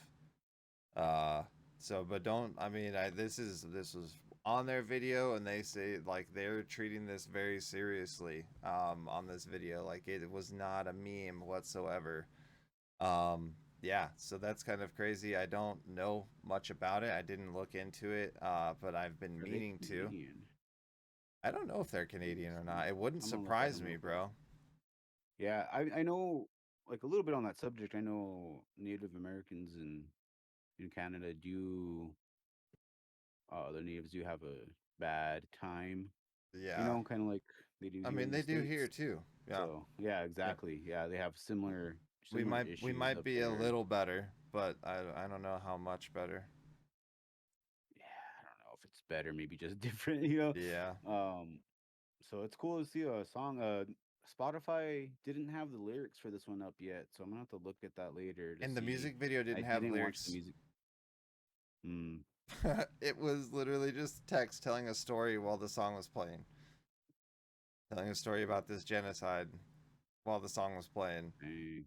Uh, so, but don't. I mean, this was on their video, and they say like they're treating this very seriously. On this video, like it was not a meme whatsoever. Yeah, so that's kind of crazy. I don't know much about it. I didn't look into it, but I've been Are they meaning to. Canadian? I don't know if they're Let me Canadian or see. not. It wouldn't I'm gonna look at surprise them me, real quick. bro. Yeah, I know like a little bit on that subject. I know Native Americans in Canada do the natives do have a bad time, Yeah. kind of like they do I here mean, in the they do here States. too. Yeah. So yeah, Yep. exactly. Yeah, they have We similar might issues up be a there. little better, but I don't know how much better. Yeah, I don't know if it's better, maybe just different, Yeah. So it's cool to see a song. Spotify didn't have the lyrics for this one up yet, so I'm gonna have to look at that later to And the see. music video I didn't have didn't watch the lyrics. music. Mm, It was literally just text telling a story while the song was playing. Telling a story about this genocide while the song was playing. dang.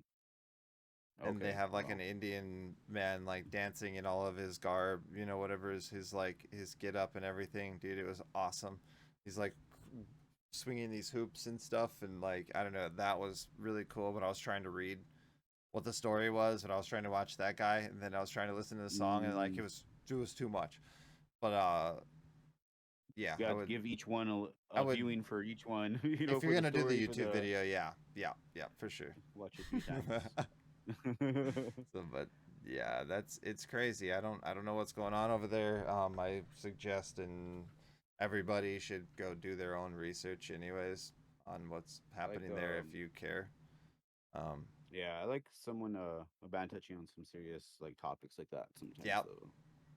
And they Okay, have like an well, Indian man like dancing in all of his garb, whatever is his like his get up and everything, dude. It was awesome. He's like swinging these hoops and stuff, and like I don't know, that was really cool. But I was trying to read what the story was, but I was trying to watch that guy, and then I was trying to listen to the song, and like mm, it was too much. But yeah, you got to give each one I a would viewing for each one, if you're for the gonna do the story, for YouTube the video, yeah, for sure. watch a few times. So, but yeah, it's crazy. I don't know what's going on over there. I suggest and everybody should go do their own research, anyways, on what's like happening there if you care. Um, Yeah, I like someone a band touching on some serious like topics like that sometimes yep, though.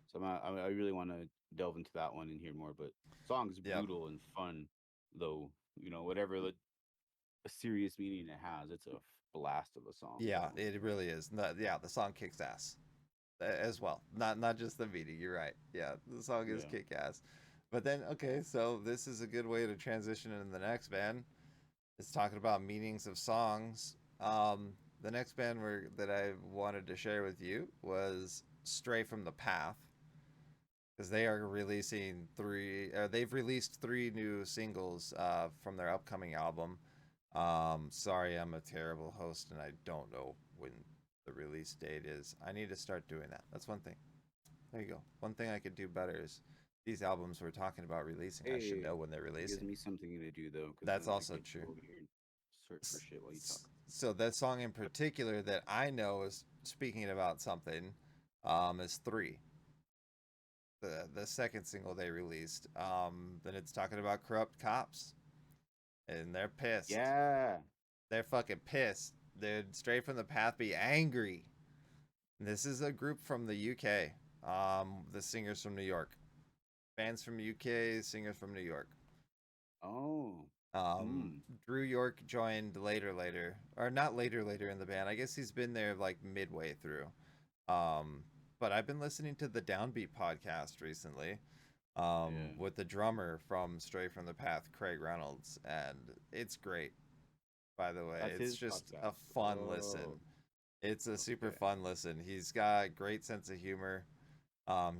So I really want to delve into that one and hear more. But song's yep, brutal and fun though. Whatever a serious meaning it has, it's a blast of a song yeah, though. it really is. Yeah, the song kicks ass as well. Not just the meaning. You're right. Yeah, the song is Yeah. kick ass. But then, okay, so this is a good way to transition into the next band. It's talking about meanings of songs. The next band that I wanted to share with you was Stray from the Path, because they are releasing they've released three new singles from their upcoming album. Sorry, I'm a terrible host and I don't know when the release date is. I need to start doing that. That's one thing. There you go. One thing I could do better is these albums we're talking about releasing. I should Hey, know when they're it gives releasing. me something to do though, because That's then I also could true. go over here and search for shit while you talk. So that song in particular that I know is speaking about something, is three. The second single they released. Then it's talking about corrupt cops, and they're pissed. Yeah. They're fucking pissed. Dude, Straight from the Path be angry. This is a group from the UK. The singers from New York. Bands from UK, singers from New York. Oh. Um, Hmm. Drew York joined later, or not later in the band. I guess he's been there like midway through. Um, but I've been listening to the Downbeat podcast recently, Yeah. with the drummer from Stray from the Path, Craig Reynolds, and it's great. By the way, That's it's his just a podcast. fun listen. Oh. It's a super Okay. fun listen. He's got a great sense of humor.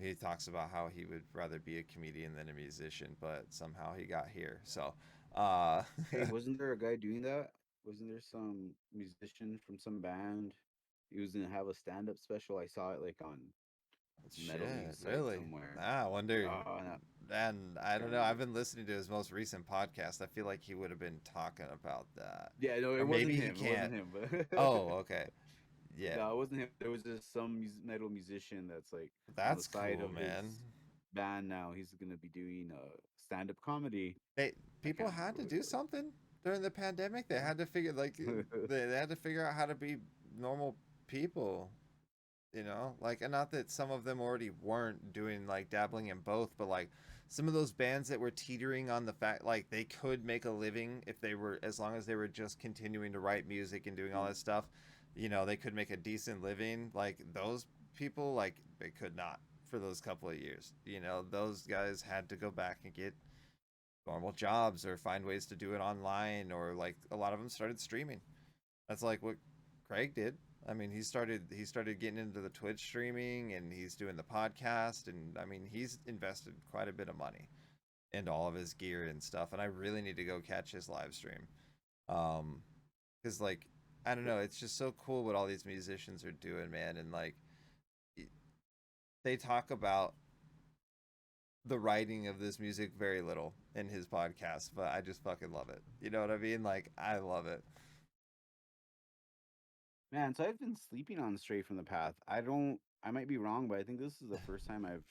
He talks about how he would rather be a comedian than a musician, but somehow he got here. So, uh, Hey, wasn't there a guy doing that? Wasn't there some musician from some band? He was gonna have a stand-up special. I saw it like on some metal shit, news site really? somewhere. Ah, I wonder. No, And I can't don't know. I've remember. been listening to his most recent podcast. I feel like he would have been talking about that, Yeah, no, or it wasn't maybe he him. It wasn't can't. him. But Oh, okay. Yeah, no, it wasn't him. There was just some metal musician that's like on the that's side cool, of his man. band now. He's gonna be doing stand-up comedy. They I people can't had remember to who do it was. something during the pandemic. They had to figure they had to figure out how to be normal people. Like, and not that some of them already weren't doing like dabbling in both, but like some of those bands that were teetering on the fact like they could make a living if they were, as long as they were just continuing to write music and doing all that stuff. They could make a decent living. Like those people, like they could not for those couple of years. Those guys had to go back and get normal jobs or find ways to do it online, or like a lot of them started streaming. That's like what Craig did. I mean, he started getting into the Twitch streaming, and he's doing the podcast, and I mean, he's invested quite a bit of money into all of his gear and stuff. And I really need to go catch his live stream, because like I don't know, it's just so cool what all these musicians are doing, man. And like they talk about the writing of this music very little in his podcast, but I just fucking love it. You know what I mean? Like I love it. Man, so I've been sleeping on Stray from the Path. I might be wrong, but I think this is the first time I've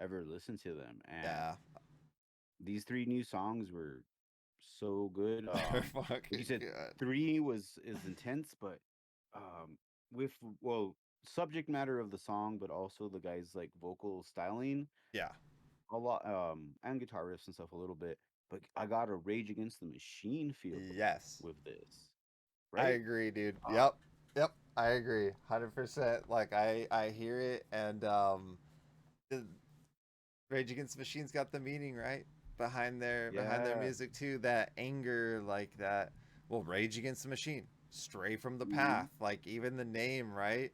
ever listened to them. And Yeah. these three new songs were so good. They're Like you fucking said, good. three is intense, but with well, subject matter of the song, but also the guy's like vocal styling, Yeah. a lot, and guitar riffs and stuff a little bit. But I got a Rage Against the Machine feel Yes. with this, I right? agree, dude. Uh, Yep. Yep. I agree. 100%. Like I hear it, and the Rage Against the Machine's got the meaning, right? Behind their yeah. music too, that anger, like that. Well, Rage Against the Machine, Stray from the Hmm. Path, like even the name, right?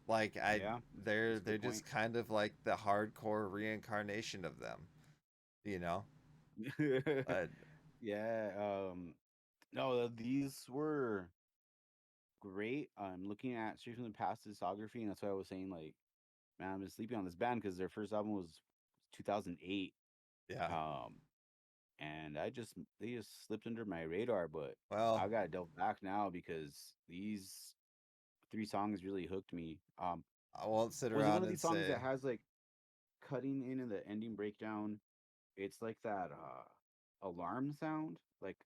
Like Yeah, they're that's a they're good point. just kind of like the hardcore reincarnation of them, you know. Uh, Yeah. No, these were great. I'm looking at Straight from the Past discography, and that's why I was saying like, man, I've been sleeping on this band because their first album was 2008. yeah. Um, and they just slipped under my radar, but Well, I gotta delve back now because these three songs really hooked me. I won't sit Was it one around of and these songs say that has like cutting in the ending breakdown? It's like that alarm sound, like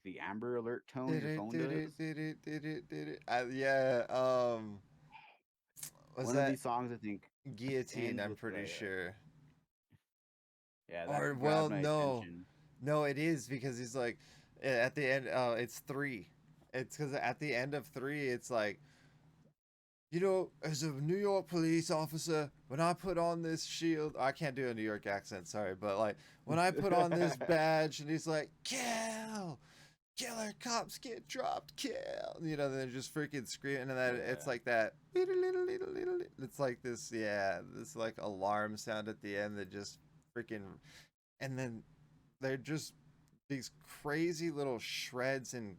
the Amber Alert tone did your it phone did it does. did it did it did it yeah, was One of that these songs I think Guillotine, ends I'm with pretty the sure. yeah, Or that grabbed well, my no. attention. No, it is because he's like at the end, it's 3. It's cuz at the end of 3 it's like, as a New York police officer, when I put on this shield, I can't do a New York accent, sorry, but like when I put on this badge, and he's like, kill, killer, cops get dropped, kill, then just freaking screaming, and then it's Yeah. like that. It's like this, yeah, this like alarm sound at the end that just freaking, and then they're just these crazy little shreds and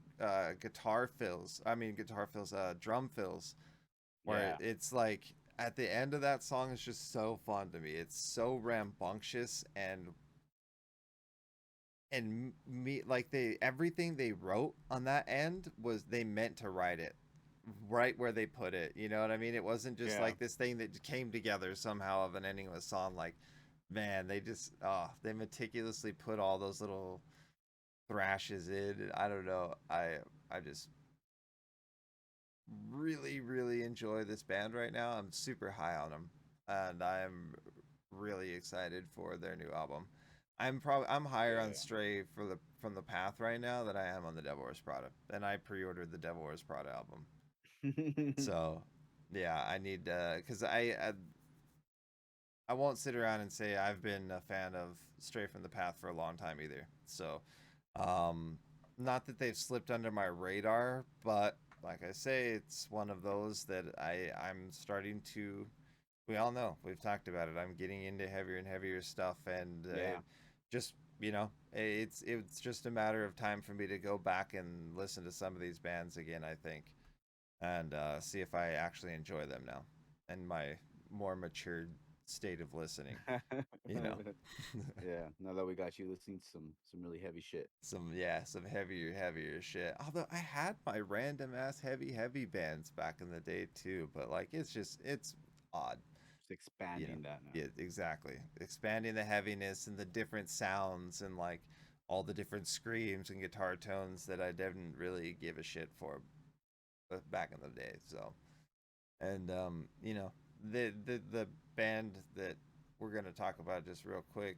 guitar fills, drum fills, where Yeah. it's like at the end of that song is just so fun to me. It's so rambunctious, and me, like, they everything they wrote on that end was they meant to write it right where they put it. You know what I mean? It wasn't just Yeah. like this thing that came together somehow of an ending of a song. Like, man, they meticulously put all those little thrashes in. I don't know. I just really, really enjoy this band right now. I'm super high on them, and I'm really excited for their new album. I'm higher on Yeah. Stray from the Path right now than I am on the Devil Wears Prada, and I pre-ordered the Devil Wears Prada album. So yeah, I need, because I won't sit around and say I've been a fan of Stray from the Path for a long time either. So, um, not that they've slipped under my radar, but like I say, it's one of those that I'm starting to. We all know we've talked about it. I'm getting into heavier and heavier stuff, and Yeah. just it's just a matter of time for me to go back and listen to some of these bands again. I think, and see if I actually enjoy them now, and my more matured state of listening. You know, Yeah. Now that we got you listening to some really heavy shit. some heavier shit. Although I had my random ass heavy bands back in the day too, but like it's odd. Just expanding that now. Yeah, exactly. Expanding the heaviness and the different sounds, and like all the different screams and guitar tones that I didn't really give a shit for back in the day. So, and the band that we're gonna talk about just real quick,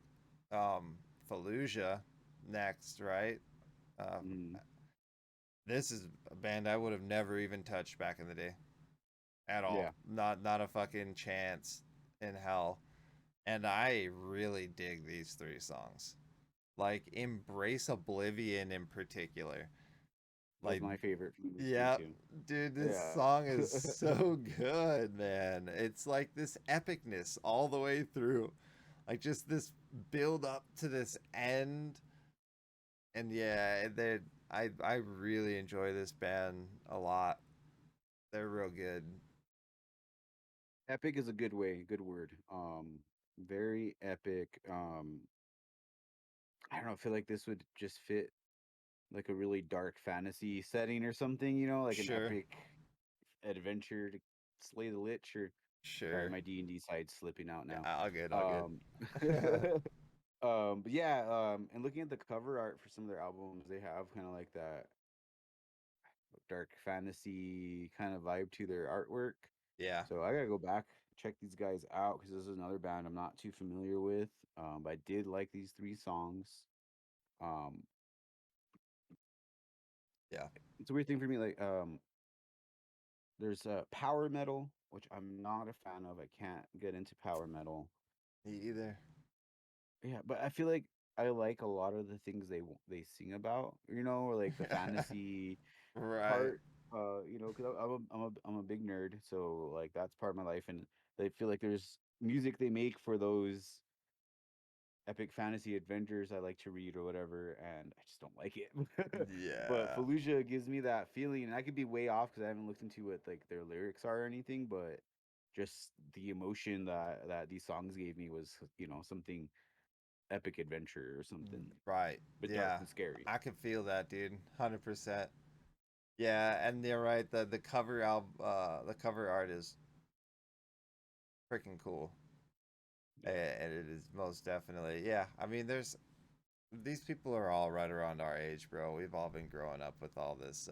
Fallujah next, right? Uh, Mm. this is a band I would have never even touched back in the day at all. Yeah. Not a fucking chance in hell. And I really dig these 3 songs. Like Embrace Oblivion in particular. was Like, my favorite from the movie yeah, too. dude, this Yeah. song is so good, man. It's like this epicness all the way through. Like just this build up to this end. And yeah, I really enjoy this band a lot. They're real good. Epic is a good word. Very epic. I don't know, I feel like this would just fit like a really dark fantasy setting or something, like an Sure, epic adventure to slay the lich or sorry, sure. my D&D side's slipping out Yeah, now. all good, all good. Um but yeah, and looking at the cover art for some of their albums, they have kind of like that dark fantasy kind of vibe to their artwork. Yeah, So I gotta go back check these guys out because this is another band I'm not too familiar with. But I did like these three songs. Um, yeah. it's a weird thing for me. Like, there's power metal, which I'm not a fan of. I can't get into power metal. Me either. Yeah, but I feel like I like a lot of the things they sing about. Or like the fantasy Right. part. Because I'm a big nerd, so like that's part of my life, and I feel like there's music they make for those epic fantasy adventures I like to read or whatever, and I just don't like it. But Yeah. Fallujah gives me that feeling, and I could be way off because I haven't looked into what like their lyrics are or anything, but just the emotion that these songs gave me was something epic adventure or something, Right. but dark Yeah. and scary. I can feel that, dude. 100%. Yeah, and you're right. The cover art is freaking cool. Yeah, And it is most definitely. Yeah. I mean, there's these people are all right around our age, bro. We've all been growing up with all this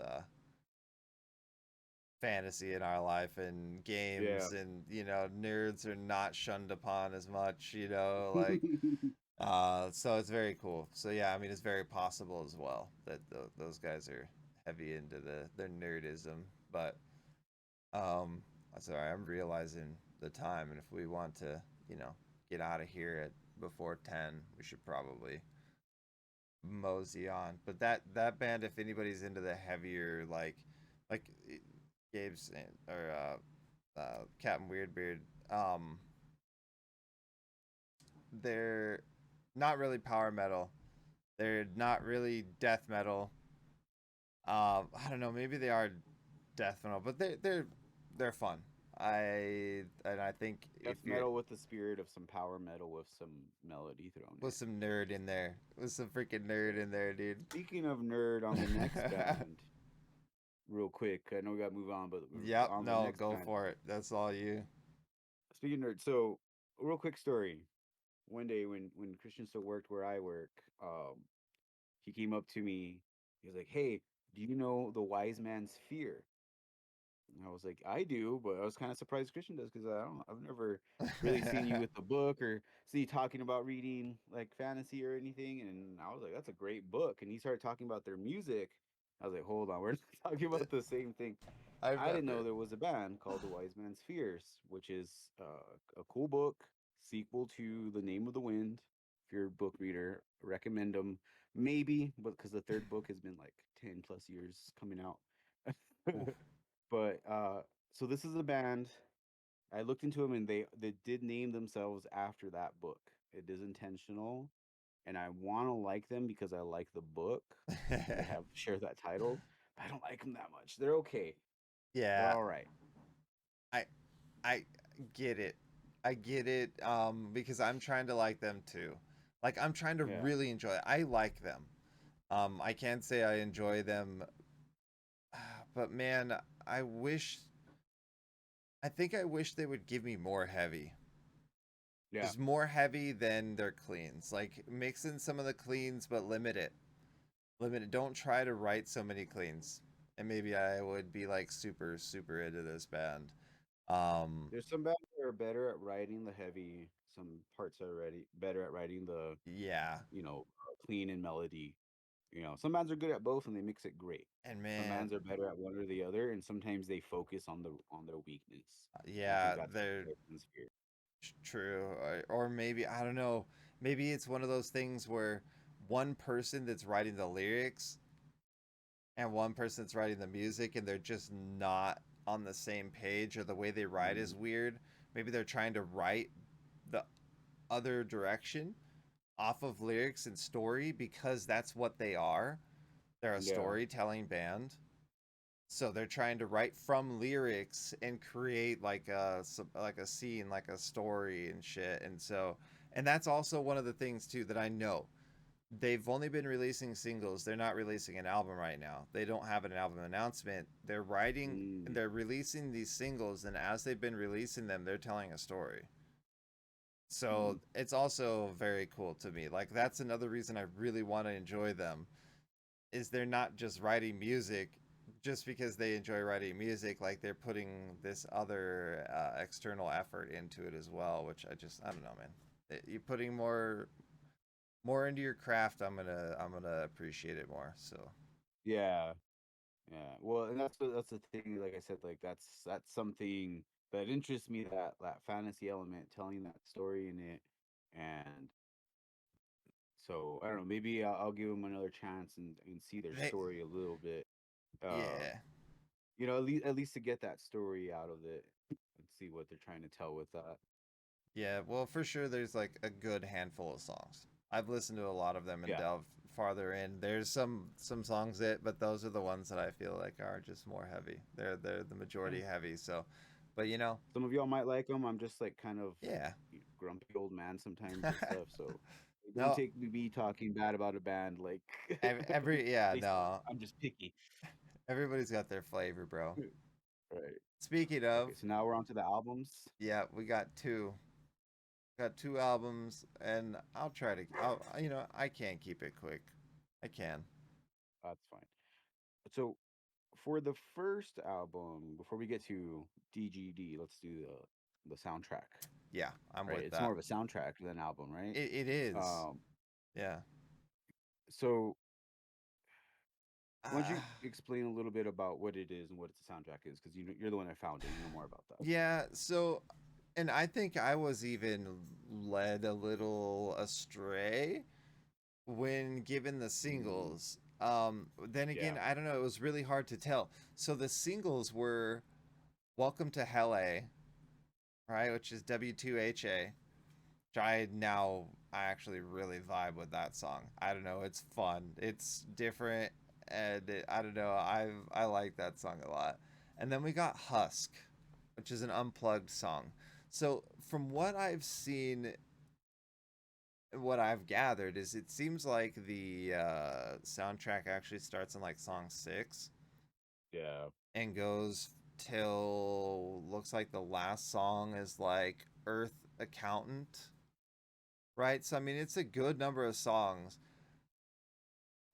fantasy in our life and yeah. games, and nerds are not shunned upon as much, like so it's very cool. So yeah, I mean, it's very possible as well that those guys are heavy into their nerdism. But um sorry, I'm realizing the time, and if we want to get out of here at before 10, we should probably mosey on. But that band, if anybody's into the heavier, like Gabe's or Captain Weirdbeard, they're not really power metal. They're not really death metal. I don't know. Maybe they are death metal, but they're fun. I think if Death you're metal with the spirit of some power metal with some melody thrown with in. some nerd in there, with some freaking nerd in there, dude. Speaking of nerd, on the next band, real quick, I know we got to move on, but Yep. on the No, next go band, for it. That's all you. speaking of nerd, so a real quick story. One day when Christian still worked where I work, he came up to me. He was like, "Hey, do you know the wise man's fear?" And I was like, "I do," but I was kind of surprised Christian does because I've never really seen you with the book or see you talking about reading like fantasy or anything. And I was like, "That's a great book." And he started talking about their music. I was like, "Hold on, we're not talking about the same thing." I've I didn't know never. there was a band called The Wise Man's Fears, which is a cool book, sequel to The Name of the Wind. If you're a book reader, recommend them. Maybe, but because the third book has been like 10 plus years coming out. Oof. But so this is a band. I looked into them and they did name themselves after that book. It is intentional, and I want to like them because I like the book, and they have share that title. But I don't like them that much. They're okay. They're Yeah, all right. I I get it. I get it. Because I'm trying to like them too. Like I'm trying to Yeah. really enjoy it. I like them. I can't say I enjoy them, but man, I wish. I think I wish they would give me more heavy. Yeah. Just more heavy than their cleans. Like mix in some of the cleans, but limit it. Limit it. Don't try to write so many cleans. And maybe I would be like super super into this band. Um, There's some bands that are better at writing the heavy. Some parts are ready better at writing the yeah. clean and melody. Some bands are good at both and they mix it great. And Some man, bands are better at one or the other, and sometimes they focus on their weakness. And I think yeah, that's they're what happens here. true. Or maybe I don't know. Maybe it's one of those things where one person that's writing the lyrics and one person's writing the music and they're just not on the same page, or the way they write is Mm, weird. Maybe they're trying to write the other direction off of lyrics and story because that's what they are. They're a yeah. storytelling band. So they're trying to write from lyrics and create like a scene, like a story and shit. And that's also one of the things too that I know. They've only been releasing singles. They're not releasing an album right now. They don't have an album announcement. Mm, They're releasing these singles, and as they've been releasing them, they're telling a story. mm, So it's also very cool to me. Like that's another reason I really want to enjoy them, is they're not just writing music just because they enjoy writing music. Like they're putting this other external effort into it as well, which I don't know, man. You putting more into your craft, I'm gonna appreciate it more. So yeah. Yeah. Well, and that's the thing. Like I said, like that's something that interests me. That fantasy element, telling that story in it, and so I don't know. Maybe I'll give them another chance and see their they, story a little bit. Um, yeah, at least to get that story out of it and see what they're trying to tell with that. yeah. Well, for sure, there's like a good handful of songs. I've listened to a lot of them and Yeah. delved farther in. There's some songs but those are the ones that I feel like are just more heavy. They're the Yeah. majority heavy. So, but you know, Some of y'all might like them. I'm just like kind of yeah. grumpy old man sometimes and stuff. So don't No, take me talking bad about a band like every yeah, they say. no. I'm just picky. Everybody's got their flavor, bro. Right. Speaking Okay, of, so now we're on to the albums. yeah, we got two. Got two albums, and I'll try to. I can't keep it quick. I can. That's fine. So for the first album, before we get to DGD, let's do the soundtrack. Yeah, I'm Right. with It's more that. of a soundtrack than an album, right? It is. Um, Yeah. so why don't Uh, you explain a little bit about what it is and what the soundtrack is? Because you're the one that found it. You know more about that. yeah. So, and I think I was even led a little astray when given the Mm, singles. Then yeah. again, I don't know. It was really hard to tell. So the singles were "Welcome to Hell A," right, which is W2HA. I actually really vibe with that song. I don't know, it's fun, it's different, and I don't know, I like that song a lot. And then we got Husk, which is an unplugged song. So from what I've seen, what I've gathered is it seems like the soundtrack actually starts in like song 6 Yeah. and goes till looks like the last song is like Earth Accountant, right? So I mean, it's a good number of songs,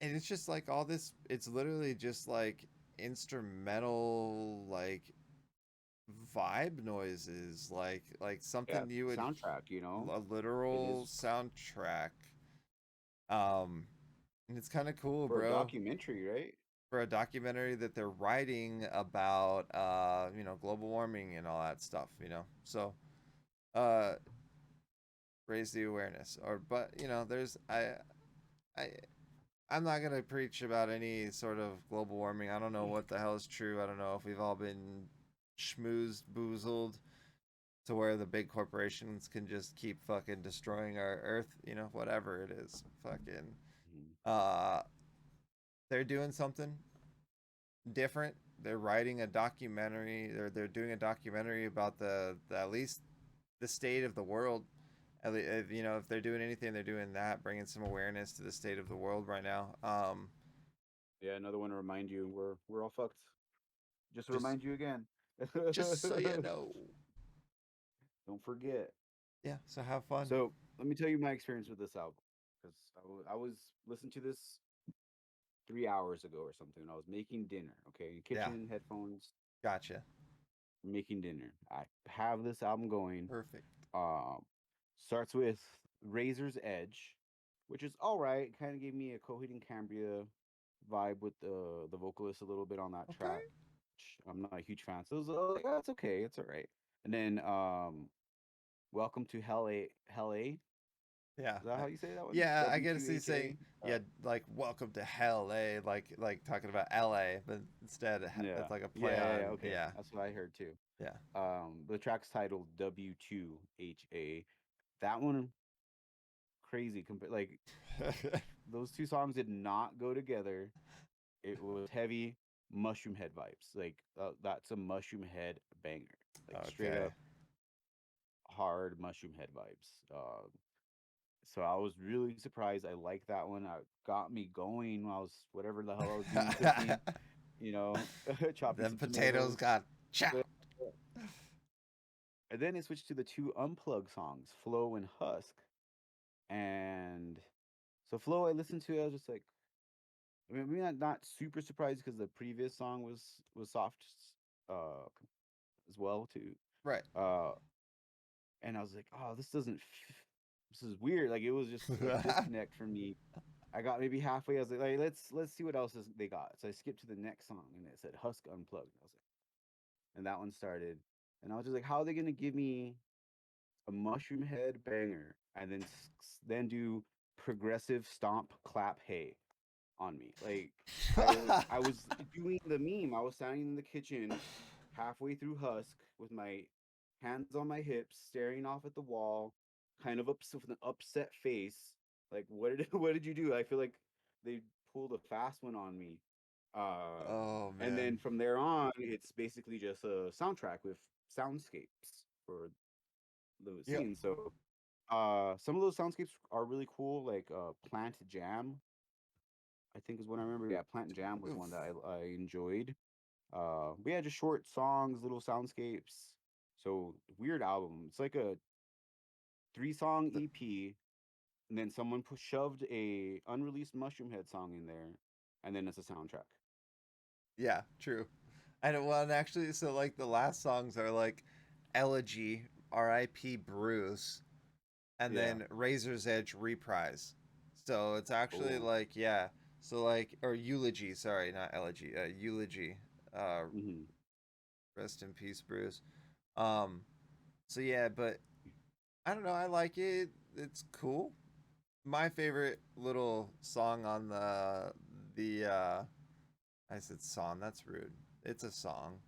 and it's just like all this. It's literally just like instrumental, like vibe noises, like Yeah. something you would Soundtrack. a It literal is soundtrack. Um, and it's kind of cool, for a bro, documentary, right? for a documentary that they're writing about, global warming and all that stuff, So, uh, raise the awareness, but there's I I'm not gonna preach about any sort of global warming. I don't know what the hell is true. I don't know if we've all been schmoozed, boozled to where the big corporations can just keep fucking destroying our earth. Whatever it is, fucking. Mhm. Uh, they're doing something different. They're writing a documentary. They're doing a documentary about the at least the state of the world. At least, if they're doing anything, they're doing that, bringing some awareness to the state of the world right now. Yeah. Another one to remind you we're all fucked. Just to just remind you again. just so you know. Don't forget. Yeah, so have fun. So let me tell you my experience with this album because I was listening to this 3 hours ago or something. And I was making dinner. Okay, Yeah, kitchen headphones, gotcha. making dinner. I have this album going. Perfect. Um, starts with Razor's Edge, which is all right. Kind of gave me a Coheed and Cambria vibe with the vocalist a little bit on that Okay. track. Which I'm not a huge fan, so it was like, oh, it's okay, it's all right. And then Welcome to Hell A. Yeah. Is that how you say that one? Yeah, I guess he's saying, W2HA. yeah, like welcome to hell, eh? Like talking about LA, but instead Yeah. it's like a play Yeah. on, Okay, yeah, that's what I heard too. yeah. The track's titled W2HA. That one crazy. Like those two songs did not go together. It was heavy Mushroom Head vibes. Like that's a Mushroom Head banger. Like straight Okay. up hard Mushroom Head vibes. So I was really surprised. I liked that one. It got me going when I was whatever the hell I was doing cooking. You know, chopping Them some potatoes tomatoes. got Yeah. chopped. And then it switched to the two unplugged songs, Flow and Husk. And so Flow, I listened to. I was just like, I mean, maybe not super surprised because the previous song was soft, uh, as well too. Right. Uh, and I was like, oh, this is weird. Like it was just a disconnect for me. I got maybe halfway. I was like let's see what else they got. So I skipped to the next song, and it said Husk Unplugged. I was like, and that one started, and I was just like, how are they gonna give me a Mushroom Head banger and then do progressive stomp clap hey on me? Like I was doing the meme. I was standing in the kitchen halfway through Husk with my hands on my hips, staring off at the wall, kind of upset with an upset face. Like, what did what did you do? I feel like they pulled a fast one on me. Oh And then man. from there on, it's basically just a soundtrack with soundscapes for the Yeah. scene. So, some of those soundscapes are really cool. Like Plant Jam, I think is what I remember. Yeah, Plant Jam was one that Oof. I enjoyed. But yeah, just short songs, little soundscapes. So weird album. It's like a 3 song Th- EP, and then someone shoved a unreleased Mushroom Head song in there, and then it's a soundtrack. Yeah, true. And well, and actually, so like the last songs are like Elegy, R.I.P. Bruce, and Yeah. then Razor's Edge Reprise. So it's actually Oh. like, yeah. So like, or Eulogy, sorry, not Elegy, Eulogy. Uh, Hmm. rest in peace, Bruce. Um, so yeah, but I don't know. I like it. It's cool. My favorite little song on the I said song. That's rude. It's a song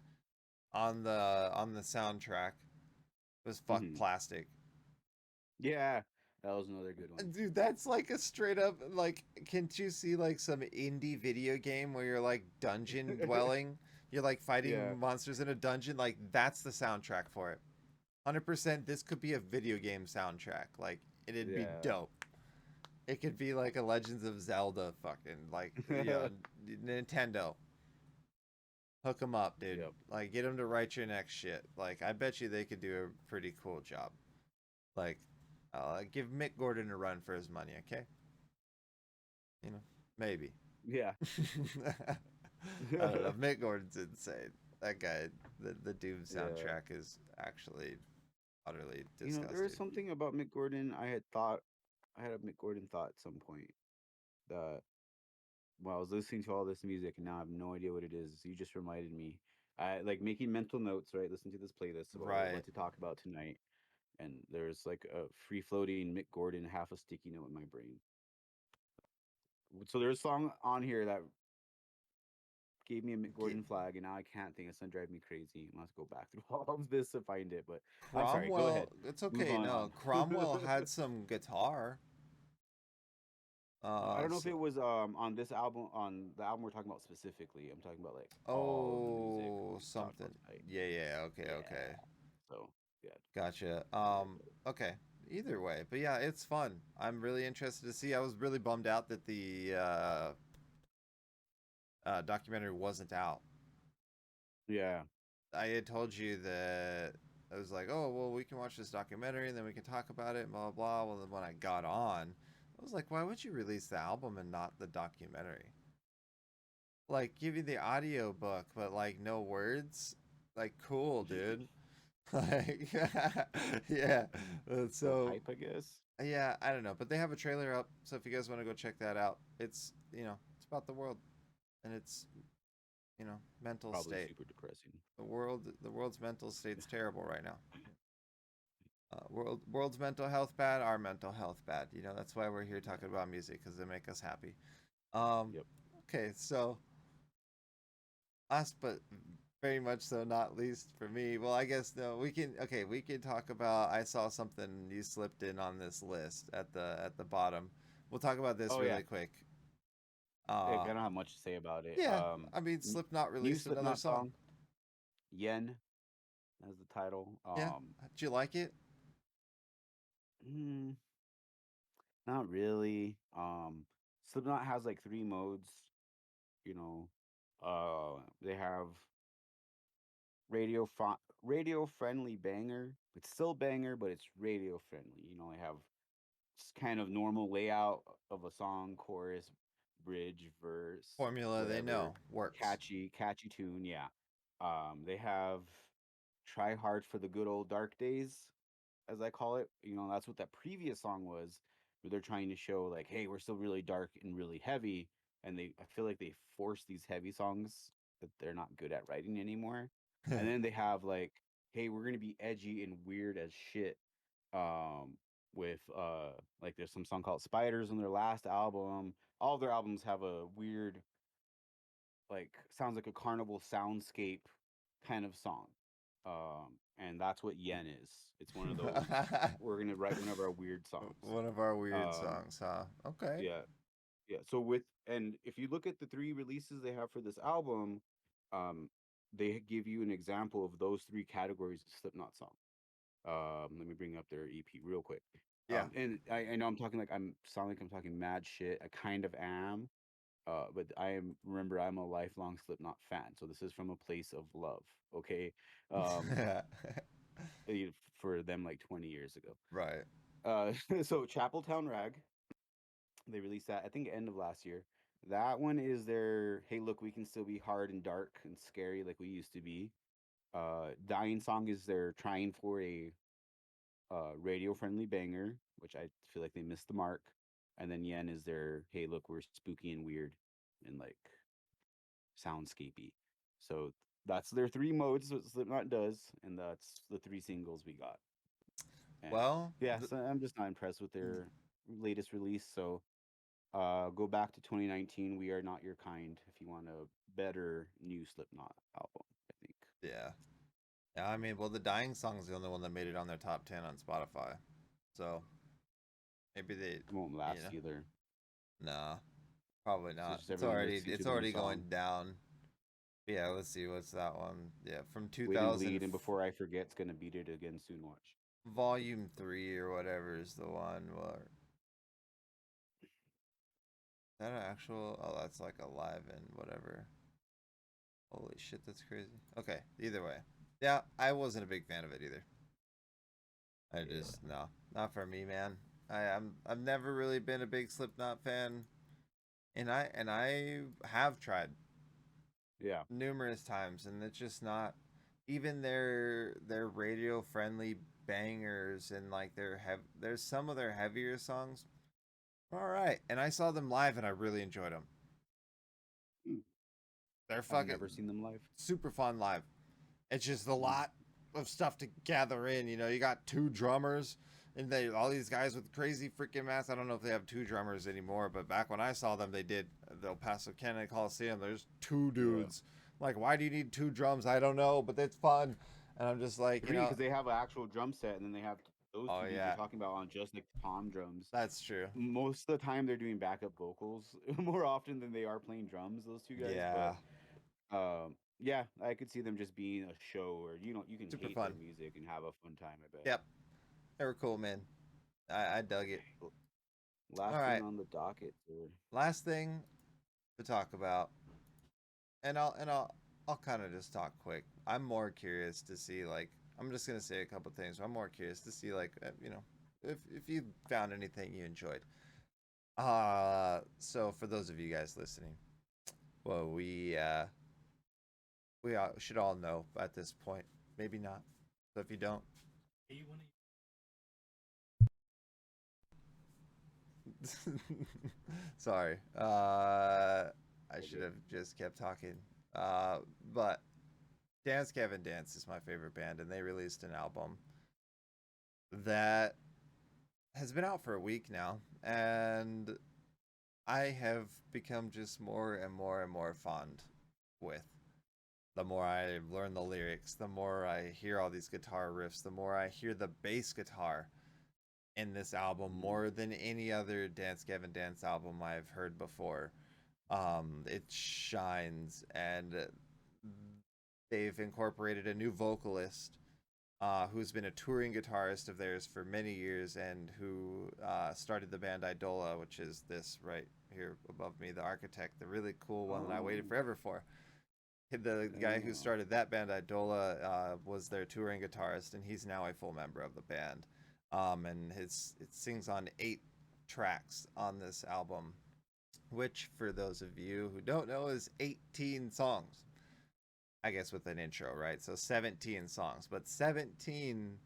on the soundtrack was Fuck Hmm. Plastic. Yeah, that was another good one. Dude, that's like a straight up like. Can't you see like some indie video game where you're like dungeon dwelling? You're like Yeah. fighting monsters in a dungeon. Like that's the soundtrack for it. 100%. This could be a video game soundtrack. Like it'd be Yeah. dope. It could be like a Legends of Zelda fucking like Nintendo. Hook them up, dude. Yep. Like get them to write your next shit. Like I bet you they could do a pretty cool job. Like give Mick Gordon a run for his money, okay? You know, maybe. Yeah. I don't know. Mick Gordon's insane. That guy, the Doom Yeah. soundtrack is actually utterly There was disgusting. something about Mick Gordon I had a Mick Gordon thought at some point that while I was listening to all this music and now I have no idea what it is. You just reminded me. I like making mental notes, right? Listen to this playlist about what we're Right. about to talk about tonight. And there's like a free floating Mick Gordon half a sticky note in my brain. So there's a song on here that gave me a Mick Get Gordon flag, and now I can't think. It's gonna drive me crazy. I must go back through all of this to find it. But I'm sorry. Go ahead. Cromwell. It's Move okay. on. No, Cromwell had some guitar. I don't know if So, it was on this album, on the album we're talking about specifically. I'm talking about like all of the music oh, we talked about something. tonight. Yeah, yeah. Okay, Yeah. okay. So yeah, Gotcha. I digress. Okay. Either way, but yeah, it's fun. I'm really interested to see. I was really bummed out that the documentary wasn't out. Yeah. I had told you that I was like, oh, well, we can watch this documentary and then we can talk about it, and blah, blah, blah. Well, then when I got on, I was like, why would you release the album and not the documentary? Like, give you the audio book, but like no words? Like, cool, dude. Like, yeah. The So, hype, I guess. yeah, I don't know. But they have a trailer up. So if you guys want to go check that out, it's about the world and its, mental Probably state. super depressing. The world's mental state's terrible right now. World's mental health bad, our mental health bad. That's why we're here talking about music, because they make us happy. Um, Yep. okay, so last but very much so not least for me. Well, I guess no. We can talk about. I saw something you slipped in on this list at the bottom. We'll talk about this Oh yeah. really quick. I Uh, don't have much to say about it. yeah. I mean, N- Slipknot New released another Slipknot song. song, Yen, as the title. Yeah. Did you like it? Mm, Not really. Slipknot has like three modes. You know, they have radio friendly banger. It's still banger, but it's radio friendly. They have kind of normal layout of a song, chorus, bridge, verse, Formula they whatever. know works. Catchy tune, yeah. They have Try Hard for the Good Old Dark Days, as I call it. That's what that previous song was, where they're trying to show like, hey, we're still really dark and really heavy. And I feel like they force these heavy songs that they're not good at writing anymore. And then they have like, hey, we're gonna be edgy and weird as shit. With like there's some song called Spiders on their last album. All of their albums have a weird, like, sounds like a carnival soundscape kind of song. And that's what Yen is. It's one of those, we're gonna write one of our weird songs. One of our weird Um, songs, huh? Okay. yeah, yeah. And if you look at the three releases they have for this album, um, they give you an example of those three categories of Slipknot song. Let me bring up their EP real quick. Yeah. And I know I'm talking like I'm talking mad shit. I kind of am. But remember I'm a lifelong Slipknot fan, so this is from a place of love. Okay, um, for them like 20 years ago. Right. So Chapeltown Rag, they released that I think end of last year. That one is their hey look we can still be hard and dark and scary like we used to be. Dying Song is their trying for a radio friendly banger, which I feel like they missed the mark. And then Yen is their hey look we're spooky and weird and like soundscapey. So that's their three modes what Slipknot does, and that's the three singles we got. And Well, yeah, so I'm just not impressed with their latest release. So go back to 2019. We Are Not Your Kind if you want a better new Slipknot album. I think yeah. Yeah, I mean, well, the Dying Song's the only one that made it on their top 10 on Spotify. So maybe they, it won't last you either. know, nah, probably So not. just everyone listening to It's the new already song. going down. Yeah, let's see, what's that one? Yeah, from Wait and 2000, bleed, and before I forget, it's gonna beat it again soon. Watch. Volume 3 or whatever is the one. Where, is that an actual? Oh, that's like a live and whatever. Holy shit, that's crazy. Okay, either way. Yeah, I wasn't a big fan of it either. I Yeah, just no, not for me, man. I've never really been a big Slipknot fan, and I have tried yeah. numerous times, and it's just not. Even their radio friendly bangers and like there's some of their heavier songs. All right, and I saw them live, and I really enjoyed them. Hmm. They're I've fucking never seen them live. super fun live. It's just a Hmm. lot of stuff to gather in. You got two drummers and all these guys with crazy freaking masks. I don't know if they have two drummers anymore, but back when I saw them, they did the El Paso Canada Coliseum. There's two Yeah. dudes. Like, why do you need two drums? I don't know, but it's fun. And I'm just like, Three, because they have an actual drum set, and then they have those oh two dudes you're yeah, talking about on just like tom drums. that's true. Most of the time, they're doing backup vocals more often than they are playing drums. Those two guys, Yeah, but yeah, I could see them just being a show, or you can super hate their fun. music and have a fun time. I bet. Yep, they were cool, man. I dug it. Okay, All last thing right, on the docket, sir. last thing to talk about, and I'll kind of just talk quick. I'm more curious to see like I'm just gonna say a couple things. I'm more curious to see like if you found anything you enjoyed. So for those of you guys listening, well we all, should all know at this point. Maybe not. So if you don't, sorry. I should have just kept talking. But Dance Gavin Dance is my favorite band, and they released an album that has been out for a week now, and I have become just more and more and more fond with. The more I learn the lyrics, the more I hear all these guitar riffs, the more I hear the bass guitar in this album Mm. more than any other Dance Gavin Dance album I've heard before. It shines, and they've incorporated a new vocalist who's been a touring guitarist of theirs for many years and who started the band Idola, which is this right here above me, the Architect, the really cool one that I waited Oh, forever for. The guy who damn. started that band, Idola, was their touring guitarist, and he's now a full member of the band. And it sings on 8 tracks on this album, which, for those of you who don't know, is 18 songs. I guess with an intro, right? So 17 songs, but 17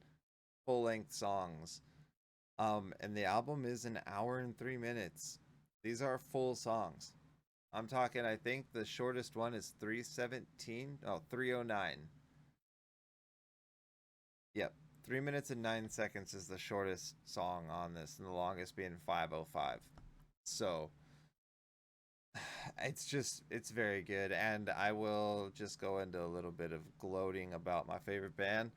full length songs. And the album is an hour and 3 minutes. These are full songs. I'm talking, I think the shortest one is 317. Oh, 309. Yep. 3 minutes and 9 seconds is the shortest song on this, and the longest being 5:05. So it's very good, and I will just go into a little bit of gloating about my favorite band.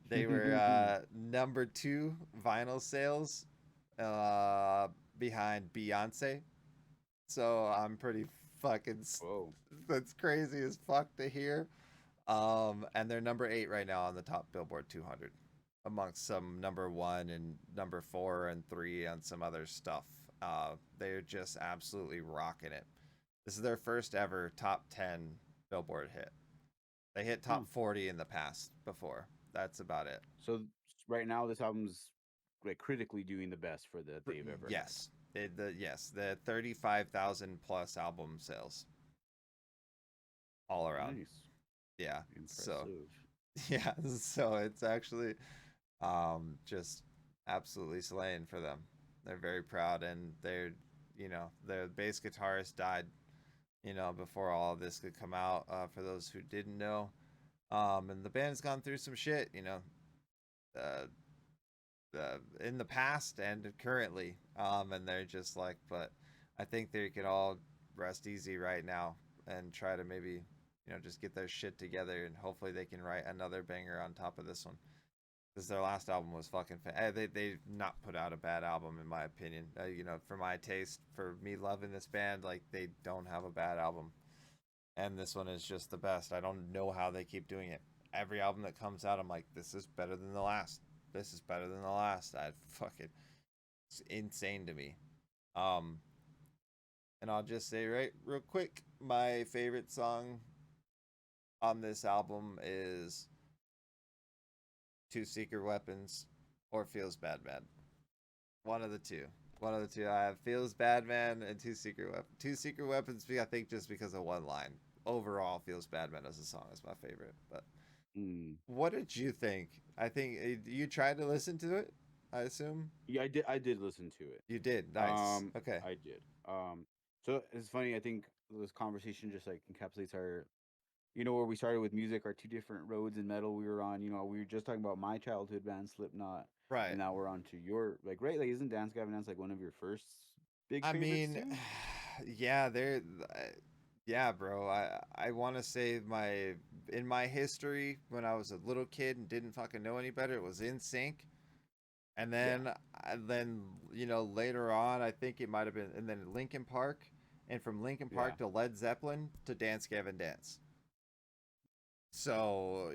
They were number 2 vinyl sales, uh, behind Beyonce. So I'm pretty fucking. Whoa. That's crazy as fuck to hear. And they're number 8 right now on the top Billboard 200, amongst some number 1 and number 4 and 3 on some other stuff. They're just absolutely rocking it. This is their first ever top 10 Billboard hit. They hit Huh. top 40 in the past before. That's about it. So right now, this album's like critically doing the best for that they've ever had. Yes, the 35,000 plus album sales all around. Nice, Yeah. So impressive. yeah, so it's actually just absolutely slaying for them. They're very proud, and their bass guitarist died, before all of this could come out, for those who didn't know. And the band's gone through some shit, uh, in the past and currently. And they're just like, but I think they could all rest easy right now and try to maybe, just get their shit together, and hopefully they can write another banger on top of this one. Because their last album was fucking they've not put out a bad album in my opinion. For my taste, for me loving this band, like, they don't have a bad album, and this one is just the best. I don't know how they keep doing it. Every album that comes out, I'm like, this is better than the last. This is better than the last. It's insane to me. Um, and I'll just say right real quick, my favorite song on this album is Two Secret Weapons or Feels Bad Man. One of the two. One of the two. I have Feels Bad Man and Two Secret Weapons. Two Secret Weapons, I think, just because of one line. Overall, Feels Bad Man as a song is my favorite. But Mm. what did you think? I think you tried to listen to it, I assume? Yeah, I did. I did listen to it. You did. Nice. Okay. I did. So it's funny. I think this conversation just like encapsulates our, where we started with music, our two different roads in metal we were on. We were just talking about my childhood band, Slipknot, and Right. now we're on to your right. Like, isn't Dance Gavin Dance like one of your first big I favorites mean, too? yeah, yeah, bro. I want to say in my history when I was a little kid and didn't fucking know any better, it was In Sync. And Yeah. then later on, I think it might have been, and then Linkin Park, and from Linkin Yeah. Park to Led Zeppelin to Dance Gavin Dance. So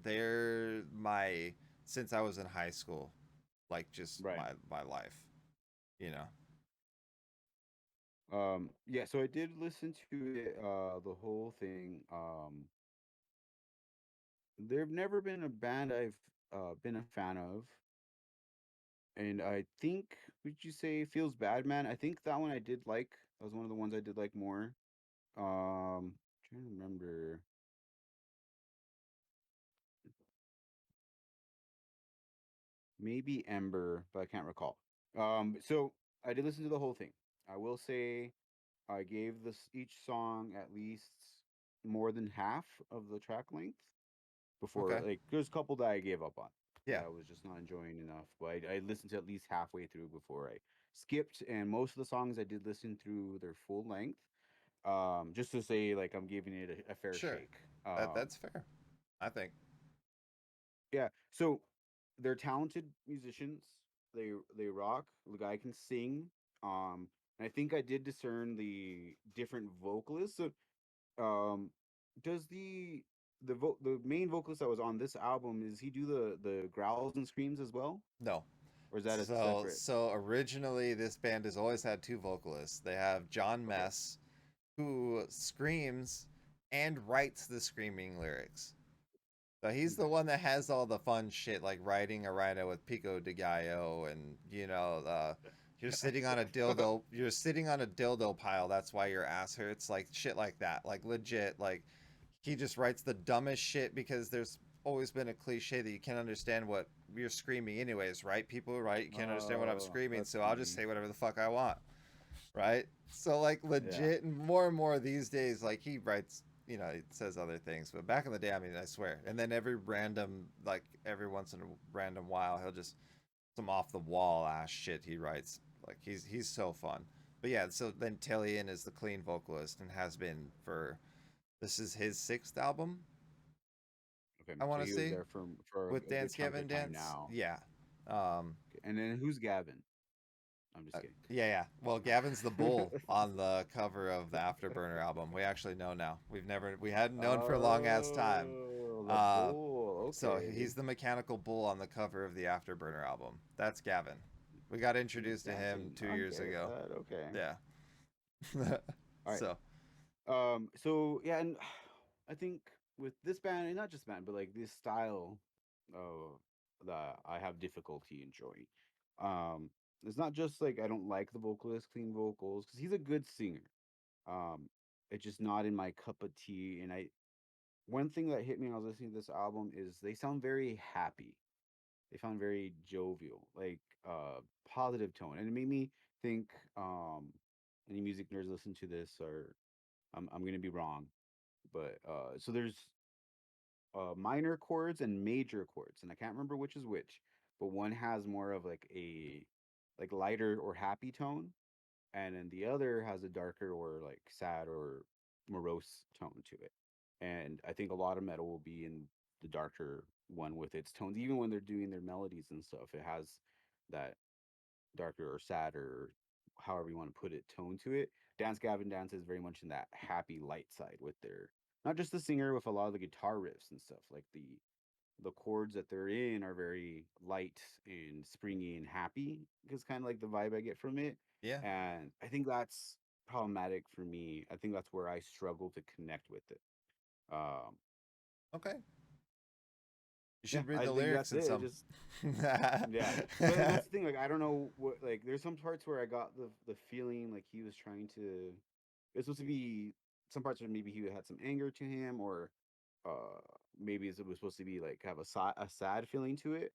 they're my since I was in high school, like, just Right. my life, you know. Yeah, so I did listen to it, the whole thing. There've never been a band I've been a fan of, and I think, would you say Feels Bad Man? I think that one I did like. That was one of the ones I did like more. Trying to remember. Maybe Ember, but I can't recall. So I did listen to the whole thing. I will say I gave this each song at least more than half of the track length before, Okay. like, there's a couple that I gave up on. Yeah, that I was just not enjoying enough. But I listened to at least halfway through before I skipped, and most of the songs I did listen through their full length. Just to say, like, I'm giving it a fair sure. shake. That's fair. I think. Yeah. So they're talented musicians. They rock. The guy can sing. And I think I did discern the different vocalists. So, um, does the main vocalist that was on this album, is he do the growls and screams as well, No. or is that a So separate? so originally this band has always had two vocalists. They have John Okay. Mess, who screams and writes the screaming lyrics. So he's the Okay. one that has all the fun shit, like riding a rhino with Pico de Gallo, and you're sitting on a dildo. You're sitting on a dildo pile. That's why your ass hurts. Like shit, like that. Like legit. Like he just writes the dumbest shit because there's always been a cliche that you can't understand what you're screaming, anyways, right? People, right? You can't understand what I'm Oh, screaming, that's so I'll just funny. say whatever the fuck I want, right? So like Yeah. legit, and more these days, like he writes, he says other things, but back in the day, I mean, I swear. And then every once in a random while, he'll just some off the wall ass shit he writes. Like he's so fun. But yeah, so then Tillian is the clean vocalist and has been for this is his sixth album, Okay. I So want to he was say, there for with a good Dance chunk Gavin of time Dance. now. Yeah. Okay. And then who's Gavin? I'm just kidding. Yeah. Well, Gavin's the bull on the cover of the Afterburner album. We actually know now. We hadn't known for a long ass time. Oh, the Uh, bull. so Okay. he's the mechanical bull on the cover of the Afterburner album. That's Gavin. We got He's introduced to him dancing. 2 years Okay, ago. okay. Yeah. All right. So So yeah, and I think with this band, and not just band, but like this style, uh, that I have difficulty enjoying. Um, it's not just like I don't like the vocalist, clean vocals, because he's a good singer. Um, it's just not in my cup of tea. And one thing that hit me when I was listening to this album is they sound very happy. They sound very jovial, like positive tone, and it made me think. Any music nerds listen to this, or I'm gonna be wrong, but so there's minor chords and major chords, and I can't remember which is which, but one has more of like a like lighter or happy tone, and then the other has a darker or like sad or morose tone to it. And I think a lot of metal will be in the darker one with its tones, even when they're doing their melodies and stuff. It has that darker or sadder, or however you want to put it, tone to it. Dance Gavin Dance is very much in that happy light side with their, not just the singer, with a lot of the guitar riffs and stuff. Like the chords that they're in are very light and springy and happy, because kind of like the vibe I get from it. yeah. And I think that's problematic for me. I think that's where I struggle to connect with it. Um, Okay. You yeah, should read I the think lyrics that's in it. It some. just Yeah, but that's the thing. Like, I don't know what. Like, there's some parts where I got the feeling like he was trying to. It's supposed to be some parts where maybe he had some anger to him, or uh, maybe it was supposed to be like have a sad feeling to it.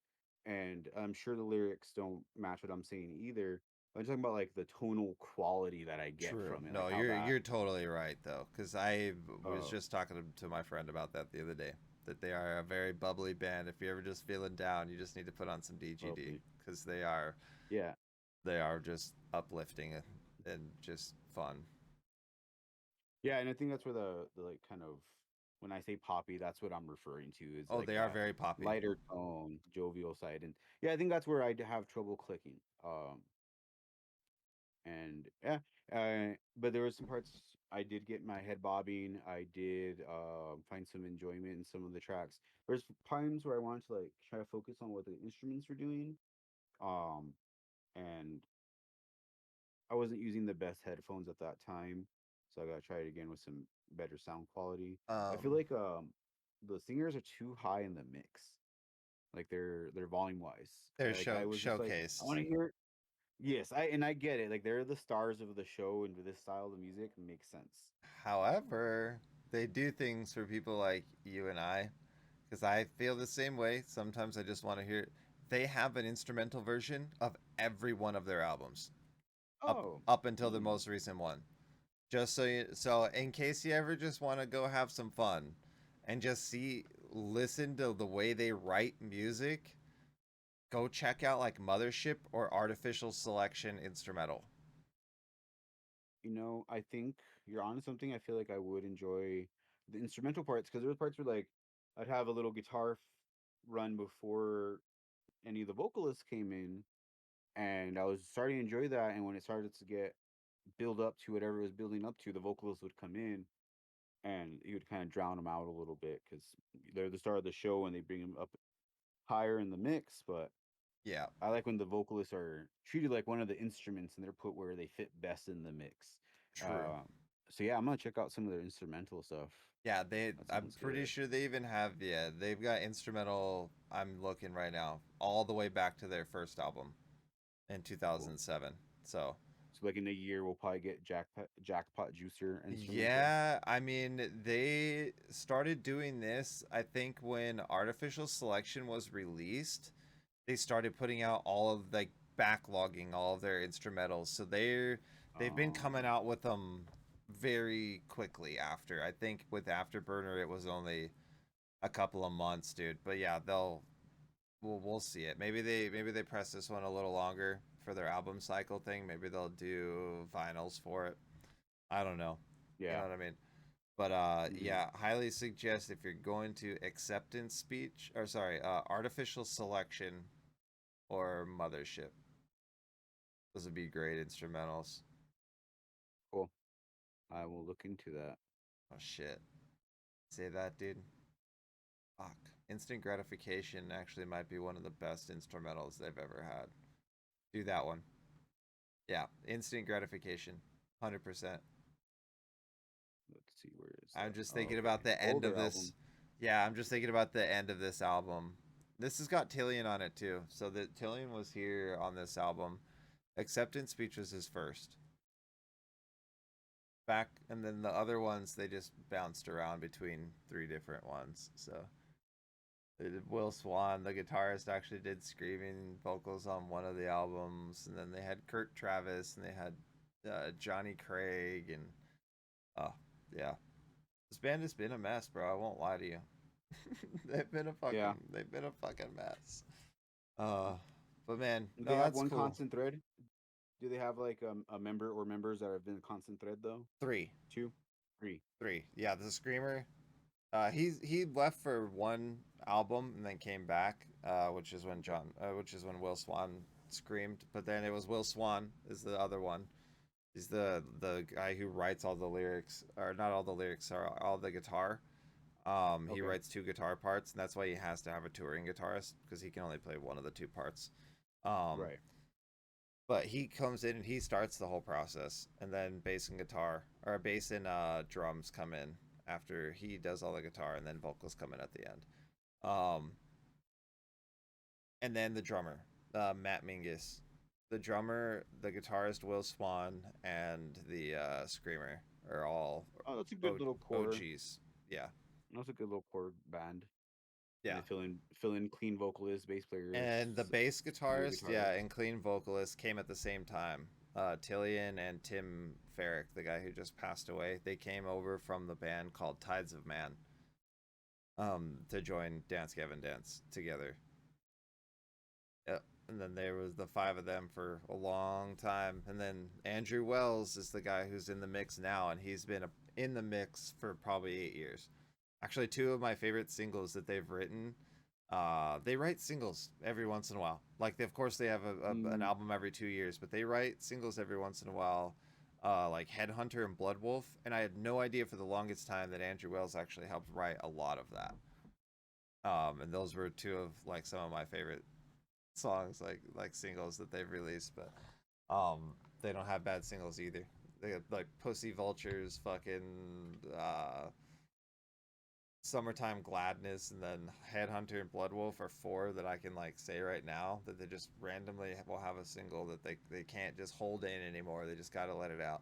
And I'm sure the lyrics don't match what I'm saying either. I'm talking about like the tonal quality that I get True. from it, like No, how that. you're totally right though, because I was Uh, just talking to my friend about that the other day. That they are a very bubbly band. If you're ever just feeling down, you just need to put on some DGD Probably. because Yeah, they are just uplifting and just fun. yeah, and I think that's where the like kind of, when I say poppy, that's what I'm referring to, is Oh, like they are that very poppy. lighter tone, jovial side, and yeah, I think that's where have trouble clicking. And yeah, but there was some parts I did get my head bobbing. I did find some enjoyment in some of the tracks. There's times where I wanted to like try to focus on what the instruments were doing, um, and I wasn't using the best headphones at that time, so I gotta try it again with some better sound quality. I feel Um, like the singers are too high in the mix, like they're volume wise. their Like I was just like, I want showcase. to hear. Yes, I get it. Like they're the stars of the show, and with this style of music makes sense. However, they do things for people like you and I, because I feel the same way. Sometimes I just want to hear. They have an instrumental version of every one of their albums, up Oh, up until the hmm. most recent one. Just so in case you ever just want to go have some fun, and just listen to the way they write music. go check out like Mothership or Artificial Selection Instrumental. I think you're onto something. I feel like I would enjoy the instrumental parts because there were parts where like I'd have a little guitar run before any of the vocalists came in, and I was starting to enjoy that. And when it started to get build up to whatever it was building up to, the vocalists would come in, and you would kind of drown them out a little bit because they're the star of the show and they bring them up higher in the mix. But Yeah, I like when the vocalists are treated like one of the instruments and they're put where they fit best in the mix. true. Um, so yeah, I'm gonna check out some of their instrumental stuff. Yeah, That I'm sounds pretty good. sure they even have, yeah, they've got instrumental. I'm looking right now, all the way back to their first album in Cool. 2007. So, So like in a year, we'll probably get Jackpot Juicer instrumental. yeah, I mean, they started doing this, I think, when Artificial Selection was released. They started putting out all of like backlogging all of their instrumentals. So they've been coming Um, out with them very quickly after. I think with Afterburner it was only a couple of months, dude. But yeah, we'll see it. Maybe they press this one a little longer for their album cycle thing. Maybe they'll do vinyls for it. I don't know. You know yeah. what I mean? But Mm, yeah, highly suggest if you're going to acceptance speech or sorry, artificial selection or Mothership. Those would be great instrumentals. cool. I will look into that. Oh shit. Say that, dude. Fuck. Instant gratification actually might be one of the best instrumentals they've ever had. Do that one. Yeah, instant gratification. 100%. Let's see, where is I'm that? just Oh, thinking okay. about the end of Older this. album. Yeah, I'm just thinking about the end of this album. This has got Tillian on it too. So that Tillian was here on this album. Acceptance speech was his first. Back and then the other ones they just bounced around between three different ones. So Will Swan, the guitarist, actually did screaming vocals on one of the albums, and then they had Kurt Travis and they had Johnny Craig, and oh yeah, this band has been a mess, bro. I won't lie to you. Yeah. They've been a fucking mess. Uh, but man, Do they no, have that's one cool. constant thread? Do they have like a member or members that have been a constant thread though? Three, Two, three. three. Yeah, the screamer. He left for one album and then came back, which is when Will Swan screamed. But then it was Will Swan is the other one. He's the guy who writes all the lyrics, or not all the lyrics, or all the guitar. He Okay. writes two guitar parts, and that's why he has to have a touring guitarist because he can only play one of the two parts. Um, Right. but he comes in and he starts the whole process, and then bass and guitar, or bass and drums come in after he does all the guitar, and then vocals come in at the end. Um, and then the drummer, Matt Mingus, the drummer, the guitarist Will Swan, and the screamer are all Oh, that's a good little core. OGs. Yeah, That's a good little core band. And yeah. they fill in clean vocalists, bass players, And the bass singer, guitarist, yeah, guitarist. and clean vocalist came at the same time. Tillian and Tim Farrick, the guy who just passed away, they came over from the band called Tides of Man, to join Dance Gavin Dance together. Yep. And then there was the five of them for a long time. And then Andrew Wells is the guy who's in the mix now, and he's been in the mix for probably 8 years. Actually, two of my favorite singles that they've written. They write singles every once in a while. Like, of course, they have an Mm, album every 2 years, but they write singles every once in a while, like Headhunter and Blood Wolf. And I had no idea for the longest time that Andrew Wells actually helped write a lot of that. And those were two of like some of my favorite songs, like singles that they've released. But they don't have bad singles either. They have like Pussy Vultures, fucking Summertime Gladness, and then Headhunter and Bloodwolf are four that I can like say right now that they just randomly will have a single that they can't just hold in anymore. They just got to let it out,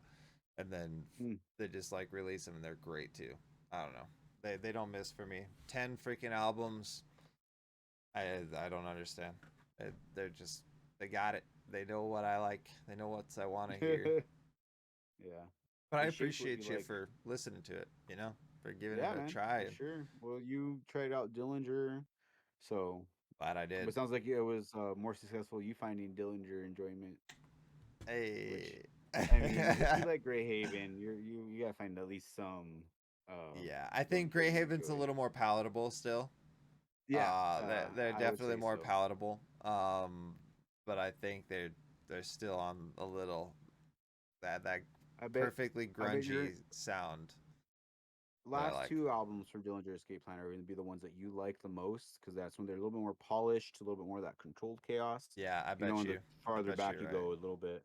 and then mm. they just like release them, and they're great too. I don't know. They don't miss for me. 10 freaking albums. I don't understand. They're just they got it. They know what I like. They know what I want to hear. Yeah. But I It shapes what you appreciate you like. for listening to it. For giving it Yeah, a man, try. for sure. Well, you tried out Dillinger, so Glad I But did. it sounds like it was more successful you finding Dillinger enjoyment. Which, Hey. I mean, if you like Grey Haven, you gotta find at least some Yeah, I think Dillinger you Greyhaven's a enjoy. little more palatable still. Yeah, They're I would definitely say more so. palatable. But I think they're still on a little that I bet perfectly I bet your grungy sound that I last like. two albums from Dillinger Escape Plan are going to be the ones that you like the most because that's when they're a little bit more polished, a little bit more of that controlled chaos. Yeah, I You know, bet and the you. I farther bet back you're you right. go, a little bit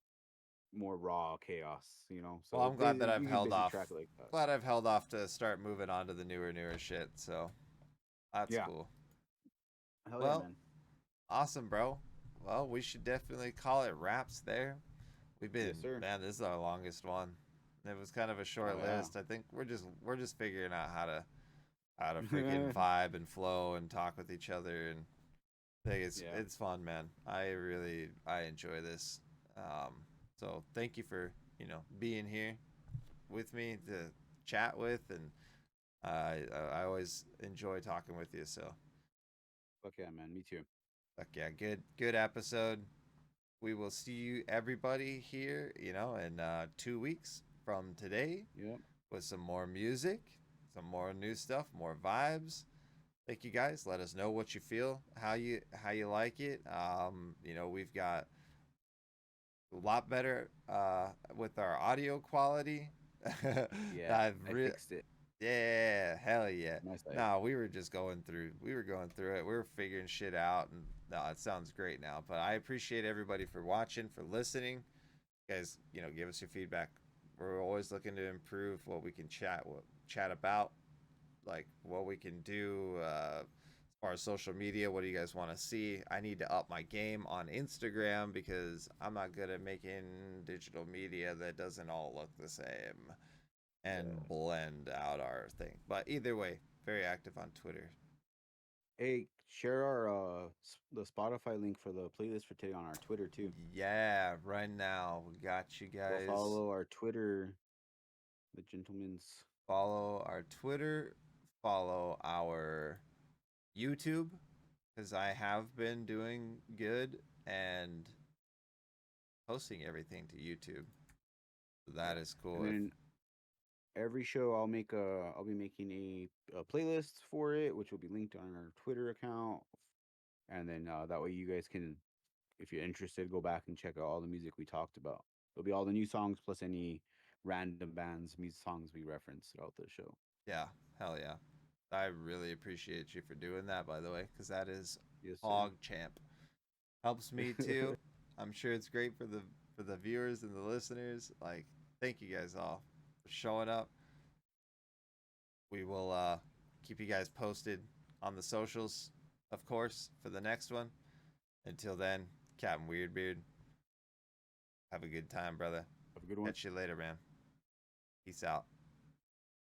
more raw chaos. You know, Well, so I'm glad that I've you can held basically off. track it like that. Glad I've held off to start moving on to the newer shit. So that's Yeah, cool. hell yeah, Well, man. awesome, bro. Well, we should definitely call it wraps there. We've Yes, been, sir. man, this is our longest one. It was kind of a Oh short yeah. list. I think we're just figuring out how to freaking vibe and flow and talk with each other, and I think Yeah. it's fun, man. I enjoy this. Um, so thank you for being here with me to chat with, and I always enjoy talking with you. So Fuck yeah, man. Me too. fuck yeah, good episode. We will see you everybody here, in 2 weeks from today Yep. with some more music, some more new stuff, more vibes. Thank you guys. Let us know what you feel, how you like it. We've got a lot better with our audio quality. Yeah, I've I re- fixed it. Yeah, hell yeah. My side. No, we were going through it. We were figuring shit out, and no, it sounds great now. But I appreciate everybody for watching, for listening. Guys, give us your feedback. We're always looking to improve what we can chat about, like what we can do as far as social media. What do you guys want to see? I need to up my game on Instagram because I'm not good at making digital media that doesn't all look the same and Yeah. blend out our thing. But either way, very active on Twitter. Hey, share our the Spotify link for the playlist for today on our Twitter too. Yeah, right now we got you Go guys. follow our Twitter, the Gentleman's. Follow our Twitter, follow our YouTube, because I have been doing good and posting everything to YouTube. So that Yeah, is and cool. If then every show I'll be making a playlist for it, which will be linked on our Twitter account, and then that way you guys can, if you're interested, go back and check out all the music we talked about. There'll be all the new songs plus any random bands, music songs we reference throughout the show. yeah, hell yeah. I really appreciate you for doing that, by the way, because that is Yes, sir. hog champ. Helps me too. I'm sure it's great for the viewers and the listeners. Like, thank you guys all for showing up. We will keep you guys posted on the socials, of course, for the next one. Until then, Captain Weirdbeard, have a good time, brother. Have a good one. Catch you later, man. Peace out.